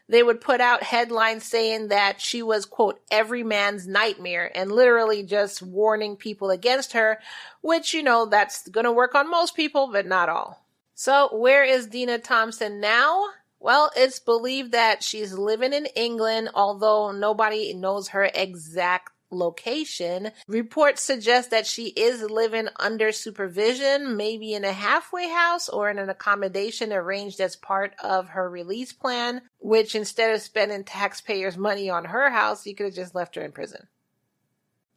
Speaker 1: They would put out headlines saying that she was, quote, every man's nightmare, and literally just warning people against her, which, you know, that's going to work on most people, but not all. So where is Dena Thompson now? Well, it's believed that she's living in England, although nobody knows her exact location. Reports suggest that she is living under supervision, maybe in a halfway house or in an accommodation arranged as part of her release plan, which instead of spending taxpayers' money on her house, you could have just left her in prison.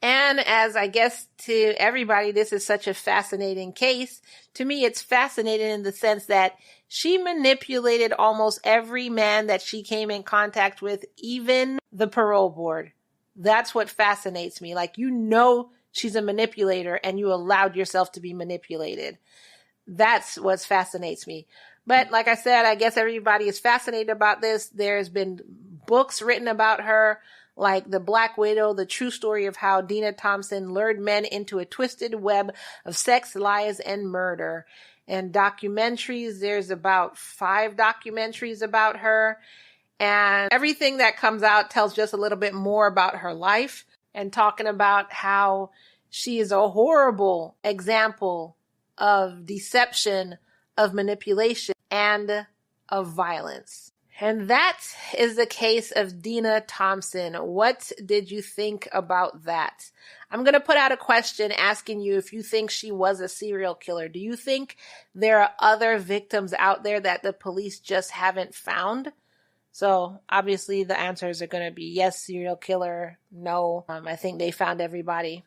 Speaker 1: And as I guess to everybody, this is such a fascinating case. To me, it's fascinating in the sense that she manipulated almost every man that she came in contact with, even the parole board. That's what fascinates me. Like, you know, she's a manipulator and you allowed yourself to be manipulated. That's what fascinates me. But like I said, I guess everybody is fascinated about this. There's been books written about her, like The Black Widow, the true story of how Dena Thompson lured men into a twisted web of sex, lies, and murder. And documentaries, there's about 5 documentaries about her. And everything that comes out tells just a little bit more about her life and talking about how she is a horrible example of deception, of manipulation, and of violence. And that is the case of Dena Thompson. What did you think about that? I'm going to put out a question asking you if you think she was a serial killer. Do you think there are other victims out there that the police just haven't found? So obviously the answers are going to be yes, serial killer, no. I think they found everybody.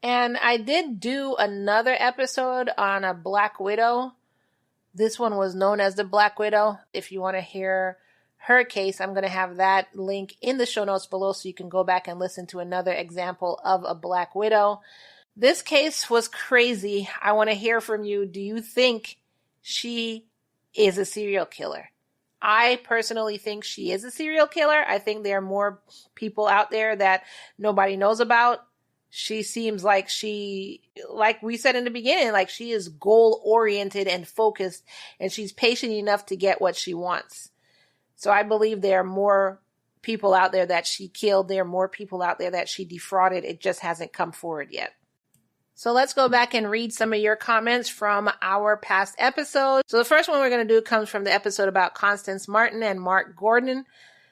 Speaker 1: And I did do another episode on a Black Widow. This one was known as the Black Widow. If you want to hear her case, I'm going to have that link in the show notes below so you can go back and listen to another example of a Black Widow. This case was crazy. I want to hear from you. Do you think she is a serial killer? I personally think she is a serial killer. I think there are more people out there that nobody knows about. She seems like like we said in the beginning, like she is goal-oriented and focused, and she's patient enough to get what she wants. So I believe there are more people out there that she killed. There are more people out there that she defrauded. It just hasn't come forward yet. So let's go back and read some of your comments from our past episodes. So the first one we're going to do comes from the episode about Constance Martin and Mark Gordon.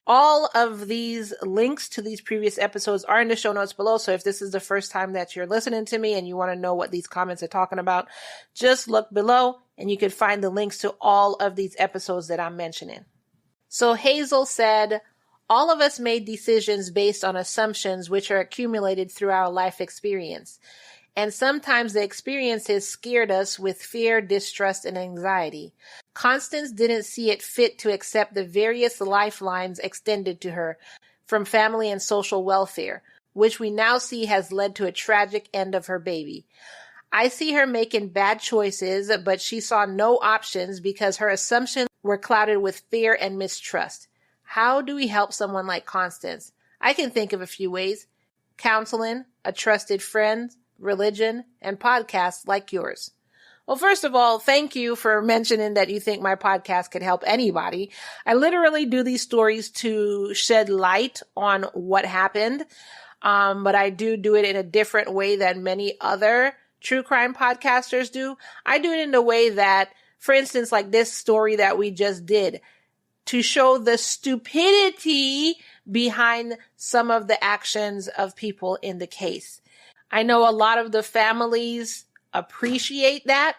Speaker 1: All of these links to these previous episodes are in the show notes below. So if this is the first time that you're listening to me and you want to know what these comments are talking about, just look below and you can find the links to all of these episodes that I'm mentioning. So Hazel said, all of us made decisions based on assumptions which are accumulated through our life experience. and sometimes the experiences scared us with fear, distrust, and anxiety. Constance didn't see it fit to accept the various lifelines extended to her from family and social welfare, which we now see has led to a tragic end of her baby. I see her making bad choices, but she saw no options because her assumptions were clouded with fear and mistrust. How do we help someone like Constance? I can think of a few ways. Counseling, a trusted friend, religion, and podcasts like yours. Well, first of all, thank you for mentioning that you think my podcast could help anybody. I literally do these stories to shed light on what happened, but I do it in a different way than many other true crime podcasters do. I do it in a way that, for instance, like this story that we just did, to show the stupidity behind some of the actions of people in the case. I know a lot of the families appreciate that.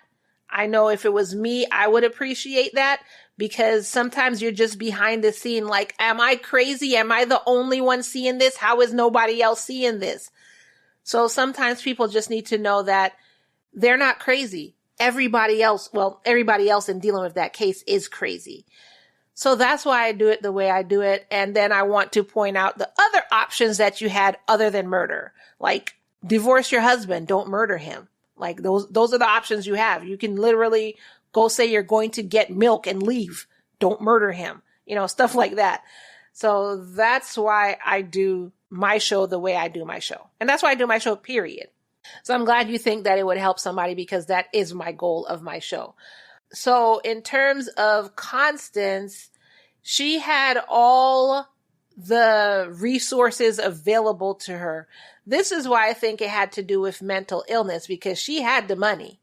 Speaker 1: I know if it was me, I would appreciate that, because sometimes you're just behind the scene like, am I crazy? Am I the only one seeing this? How is nobody else seeing this? So sometimes people just need to know that they're not crazy. Everybody else in dealing with that case is crazy. So that's why I do it the way I do it. And then I want to point out the other options that you had other than murder, like divorce your husband, don't murder him. Like those are the options you have. You can literally go say you're going to get milk and leave. Don't murder him. Stuff like that. So that's why I do my show the way I do my show. And that's why I do my show, period. So I'm glad you think that it would help somebody, because that is my goal of my show. So in terms of Constance, she had all the resources available to her. This is why I think it had to do with mental illness, because she had the money.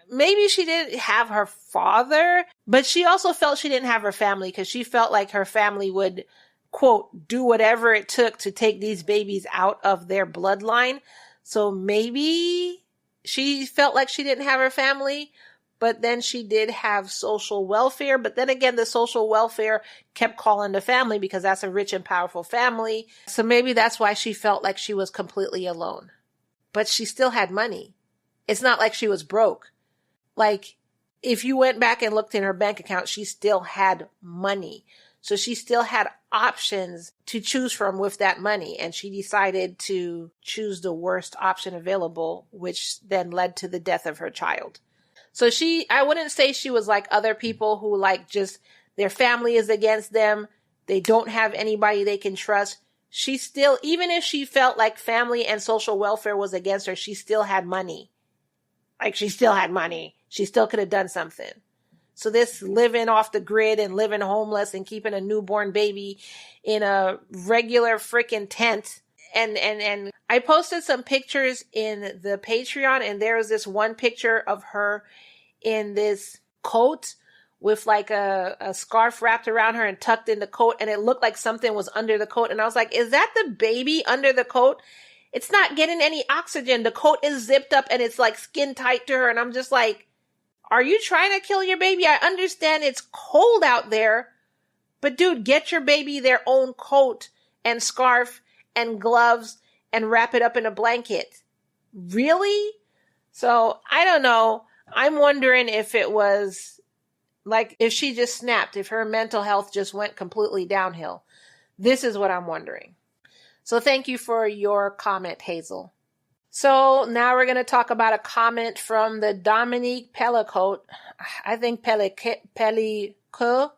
Speaker 1: Maybe she didn't have her father, but she also felt she didn't have her family, because she felt like her family would, quote, do whatever it took to take these babies out of their bloodline. So maybe she felt like she didn't have her family, but then she did have social welfare. But then again, the social welfare kept calling the family because that's a rich and powerful family. So maybe that's why she felt like she was completely alone. But she still had money. It's not like she was broke. Like, if you went back and looked in her bank account, she still had money. So she still had options to choose from with that money. And she decided to choose the worst option available, which then led to the death of her child. So I wouldn't say she was like other people who like just their family is against them. They don't have anybody they can trust. She still, even if she felt like family and social welfare was against her, she still had money. Like she still had money. She still could have done something. So this living off the grid and living homeless and keeping a newborn baby in a regular freaking tent. And I posted some pictures in the Patreon, and there was this one picture of her in this coat with like a scarf wrapped around her and tucked in the coat. And it looked like something was under the coat. And I was like, is that the baby under the coat? It's not getting any oxygen. The coat is zipped up and it's like skin tight to her. And I'm just like, are you trying to kill your baby? I understand it's cold out there, but dude, get your baby their own coat and scarf and gloves and wrap it up in a blanket. Really? So I don't know. I'm wondering if it was like, if she just snapped, if her mental health just went completely downhill. This is what I'm wondering. So thank you for your comment, Hazel. So now we're going to talk about a comment from the Dominique Pellicote. I think Pellicote.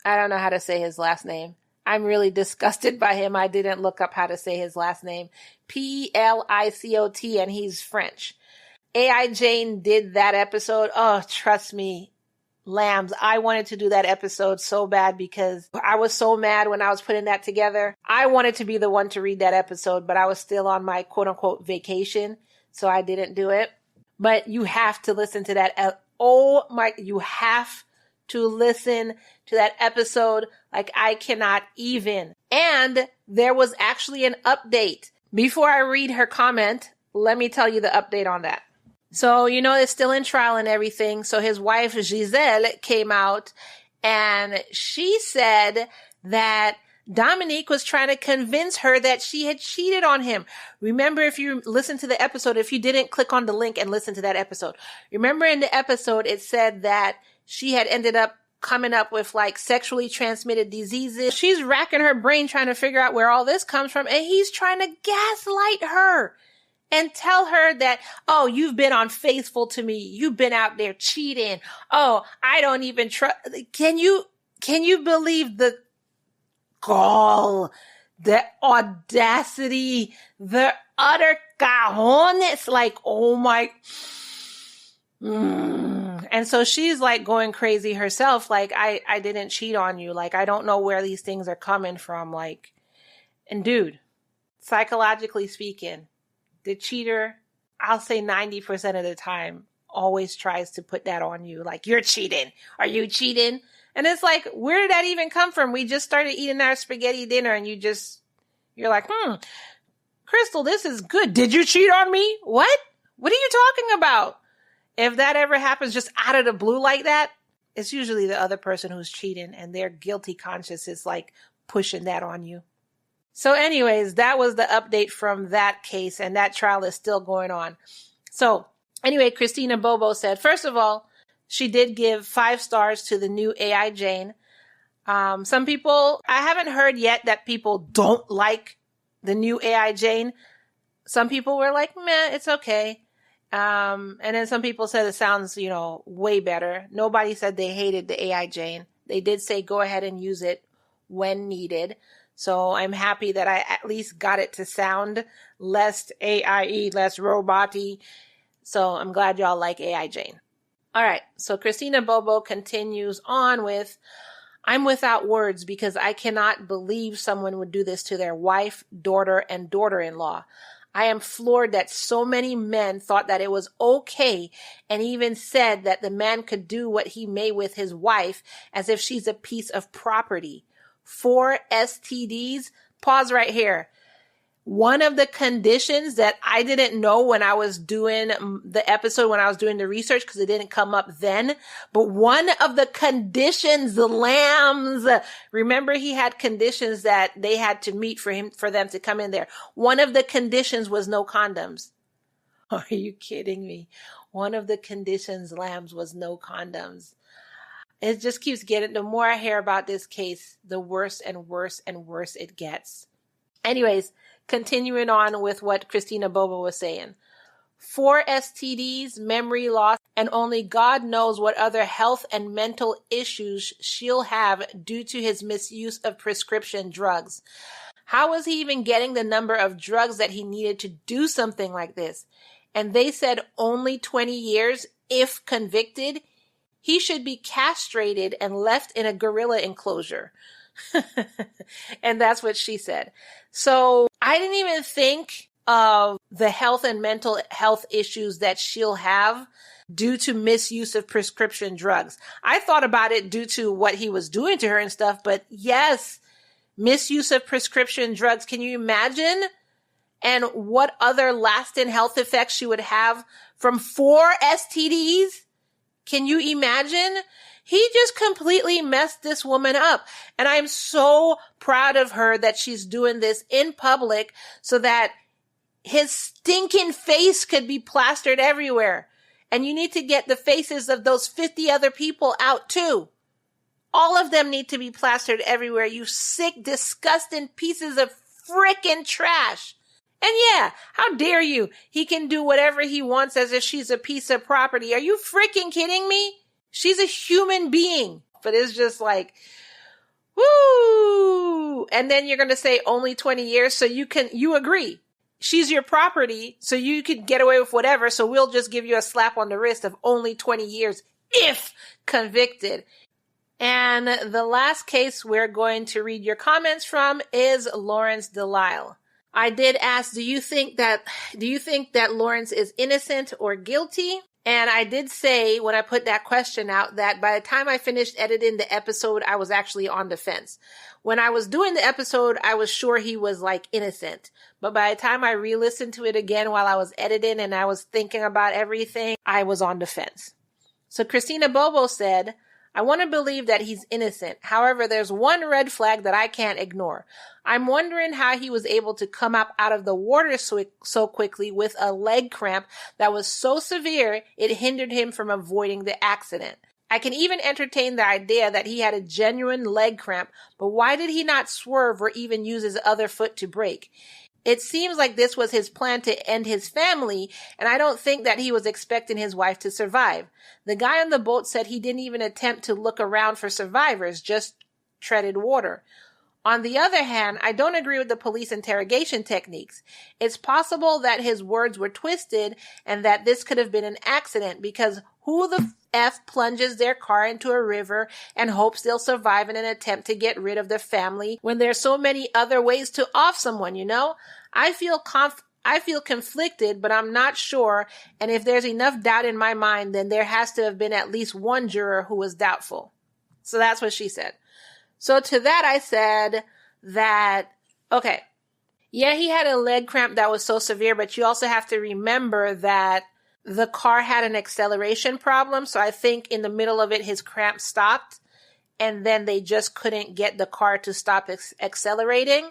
Speaker 1: I don't know how to say his last name. I'm really disgusted by him. I didn't look up how to say his last name. Pellicote, and he's French. AI Jane did that episode. Oh, trust me, lambs. I wanted to do that episode so bad because I was so mad when I was putting that together. I wanted to be the one to read that episode, but I was still on my quote unquote vacation. So I didn't do it. But you have to listen to that. You have to listen to that episode. Like I cannot even. And there was actually an update. Before I read her comment, let me tell you the update on that. So, it's still in trial and everything. So his wife, Giselle, came out and she said that Dominique was trying to convince her that she had cheated on him. Remember, if you listen to the episode, if you didn't click on the link and listen to that episode, remember in the episode, it said that she had ended up coming up with like sexually transmitted diseases. She's racking her brain trying to figure out where all this comes from. And he's trying to gaslight her and tell her that, oh, you've been unfaithful to me. You've been out there cheating. Oh, I don't even trust. Can you believe the gall, the audacity, the utter cajones? Like, oh my. And so she's like going crazy herself. Like, I didn't cheat on you. Like, I don't know where these things are coming from. Like, and dude, psychologically speaking, the cheater, I'll say 90% of the time, always tries to put that on you. Like, you're cheating. Are you cheating? And it's like, where did that even come from? We just started eating our spaghetti dinner and you're like, Crystal, this is good. Did you cheat on me? What? What are you talking about? If that ever happens just out of the blue like that, it's usually the other person who's cheating and their guilty conscience is like pushing that on you. So anyways, that was the update from that case, and that trial is still going on. So anyway, Christina Bobo said, first of all, she did give 5 stars to the new AI Jane. Some people, I haven't heard yet that people don't like the new AI Jane. Some people were like, meh, it's okay. And then some people said it sounds, way better. Nobody said they hated the AI Jane. They did say go ahead and use it when needed. So I'm happy that I at least got it to sound less AI-y, less robot-y. So I'm glad y'all like AI Jane. All right. So Christina Bobo continues on with, I'm without words because I cannot believe someone would do this to their wife, daughter, and daughter-in-law. I am floored that so many men thought that it was okay and even said that the man could do what he may with his wife as if she's a piece of property. 4 STDs. Pause right here. One of the conditions that I didn't know when I was doing the episode, when I was doing the research, because it didn't come up then, but one of the conditions, the lambs, remember he had conditions that they had to meet for them to come in there. One of the conditions was no condoms. Are you kidding me? One of the conditions, lambs, was no condoms. It just keeps getting, the more I hear about this case, the worse and worse and worse it gets. Anyways, continuing on with what Christina Bobo was saying. 4 STDs, memory loss, and only God knows what other health and mental issues she'll have due to his misuse of prescription drugs. How was he even getting the number of drugs that he needed to do something like this? And they said only 20 years if convicted. He should be castrated and left in a gorilla enclosure. And that's what she said. So I didn't even think of the health and mental health issues that she'll have due to misuse of prescription drugs. I thought about it due to what he was doing to her and stuff, but yes, misuse of prescription drugs. Can you imagine? And what other lasting health effects she would have from 4 STDs? Can you imagine? He just completely messed this woman up. And I'm so proud of her that she's doing this in public so that his stinking face could be plastered everywhere. And you need to get the faces of those 50 other people out too. All of them need to be plastered everywhere. You sick, disgusting pieces of frickin' trash. And yeah, how dare you? He can do whatever he wants as if she's a piece of property. Are you freaking kidding me? She's a human being. But it's just like, woo! And then you're going to say only 20 years. So you agree. She's your property. So you could get away with whatever. So we'll just give you a slap on the wrist of only 20 years if convicted. And the last case we're going to read your comments from is Lawrence Delisle. I did ask, do you think that Lawrence is innocent or guilty? And I did say when I put that question out that by the time I finished editing the episode, I was actually on the fence. When I was doing the episode, I was sure he was like innocent. But by the time I re-listened to it again while I was editing and I was thinking about everything, I was on the fence. So Christina Bobo said, I want to believe that he's innocent. However, there's one red flag that I can't ignore. I'm wondering how he was able to come up out of the water so quickly with a leg cramp that was so severe it hindered him from avoiding the accident. I can even entertain the idea that he had a genuine leg cramp, but why did he not swerve or even use his other foot to brake? It seems like this was his plan to end his family, and I don't think that he was expecting his wife to survive. The guy on the boat said he didn't even attempt to look around for survivors, just treaded water. On the other hand, I don't agree with the police interrogation techniques. It's possible that his words were twisted and that this could have been an accident, because who the F plunges their car into a river and hopes they'll survive in an attempt to get rid of their family when there's so many other ways to off someone, you know? I feel conflicted, but I'm not sure. And if there's enough doubt in my mind, then there has to have been at least one juror who was doubtful. So that's what she said. So to that, I said that, okay, yeah, he had a leg cramp that was so severe, but you also have to remember that the car had an acceleration problem. So I think in the middle of it, his cramp stopped, and then they just couldn't get the car to stop accelerating.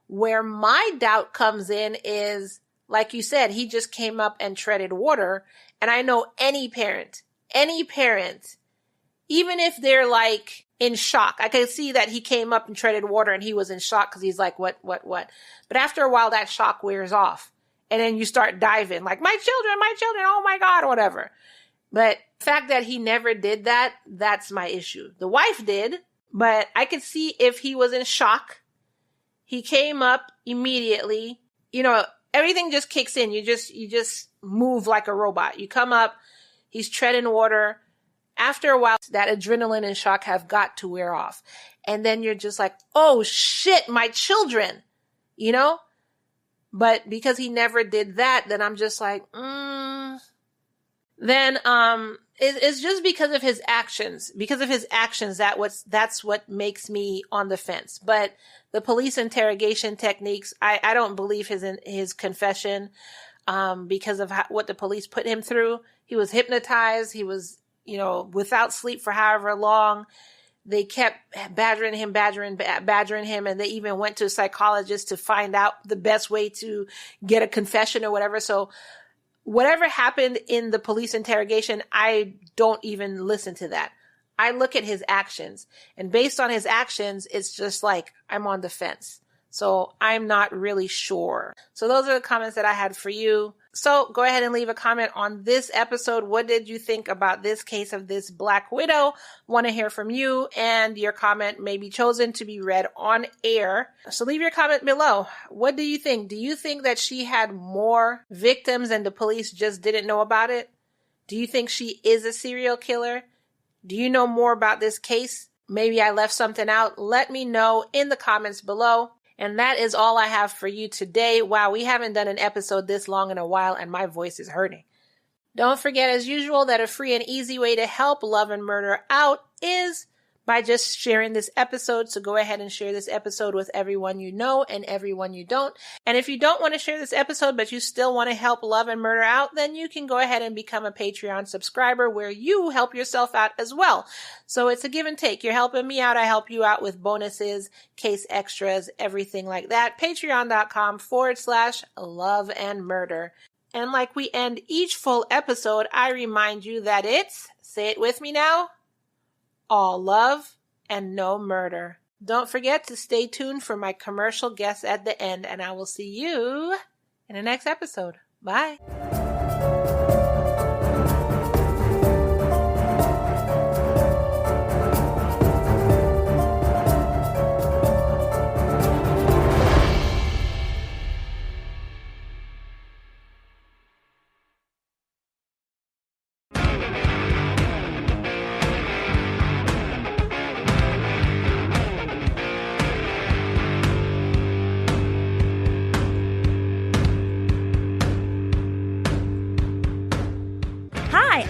Speaker 1: Where my doubt comes in is, like you said, he just came up and treaded water. And I know any parent, even if they're like in shock, I can see that he came up and treaded water and he was in shock because he's like, what? But after a while, that shock wears off. And then you start diving like, my children, oh my God, whatever. But the fact that he never did that, that's my issue. The wife did, but I could see if he was in shock. He came up immediately. You know, everything just kicks in. You just move like a robot. You come up, he's treading water. After a while, that adrenaline and shock have got to wear off. And then you're just like, oh shit, my children, you know? But because he never did that, then I'm just like, Then, it's just because of his actions. That's what makes me on the fence. But the police interrogation techniques, I don't believe his confession, because of what the police put him through. He was hypnotized. He was, without sleep for however long. They kept badgering him, and they even went to a psychologist to find out the best way to get a confession or whatever. So whatever happened in the police interrogation, I don't even listen to that. I look at his actions, and based on his actions, it's just like I'm on the fence. So I'm not really sure. So those are the comments that I had for you. So go ahead and leave a comment on this episode. What did you think about this case of this Black Widow? Want to hear from you, and your comment may be chosen to be read on air. So leave your comment below. What do you think? Do you think that she had more victims and the police just didn't know about it? Do you think she is a serial killer? Do you know more about this case? Maybe I left something out. Let me know in the comments below. And that is all I have for you today. Wow, we haven't done an episode this long in a while, and my voice is hurting. Don't forget, as usual, that a free and easy way to help Love and Murder out is by just sharing this episode. So go ahead and share this episode with everyone you know and everyone you don't. And if you don't want to share this episode, but you still want to help Love and Murder out, then you can go ahead and become a Patreon subscriber where you help yourself out as well. So it's a give and take. You're helping me out. I help you out with bonuses, case extras, everything like that. Patreon.com/Love and Murder. And like we end each full episode, I remind you that it's, say it with me now, all love and no murder. Don't forget to stay tuned for my commercial guests at the end, and I will see you in the next episode. Bye.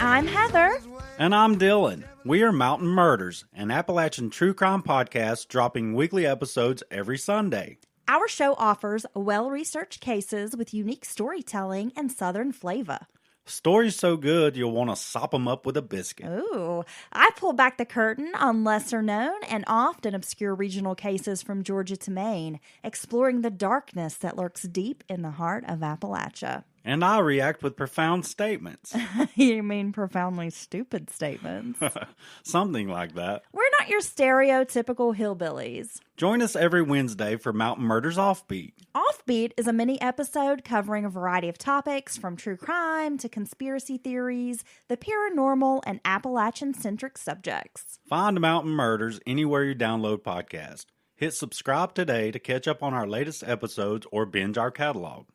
Speaker 2: I'm Heather.
Speaker 3: And I'm Dylan. We are Mountain Murders, an Appalachian true crime podcast dropping weekly episodes every Sunday.
Speaker 2: Our show offers well-researched cases with unique storytelling and Southern flavor.
Speaker 3: Stories so good you'll want to sop them up with a biscuit.
Speaker 2: Ooh, I pull back the curtain on lesser known and often obscure regional cases from Georgia to Maine, exploring the darkness that lurks deep in the heart of Appalachia.
Speaker 3: And I react with profound statements.
Speaker 2: You mean profoundly stupid statements?
Speaker 3: Something like that.
Speaker 2: We're not your stereotypical hillbillies.
Speaker 3: Join us every Wednesday for Mountain Murders Offbeat.
Speaker 2: Offbeat is a mini episode covering a variety of topics from true crime to conspiracy theories, the paranormal, and Appalachian-centric subjects.
Speaker 3: Find Mountain Murders anywhere you download podcasts. Hit subscribe today to catch up on our latest episodes or binge our catalog.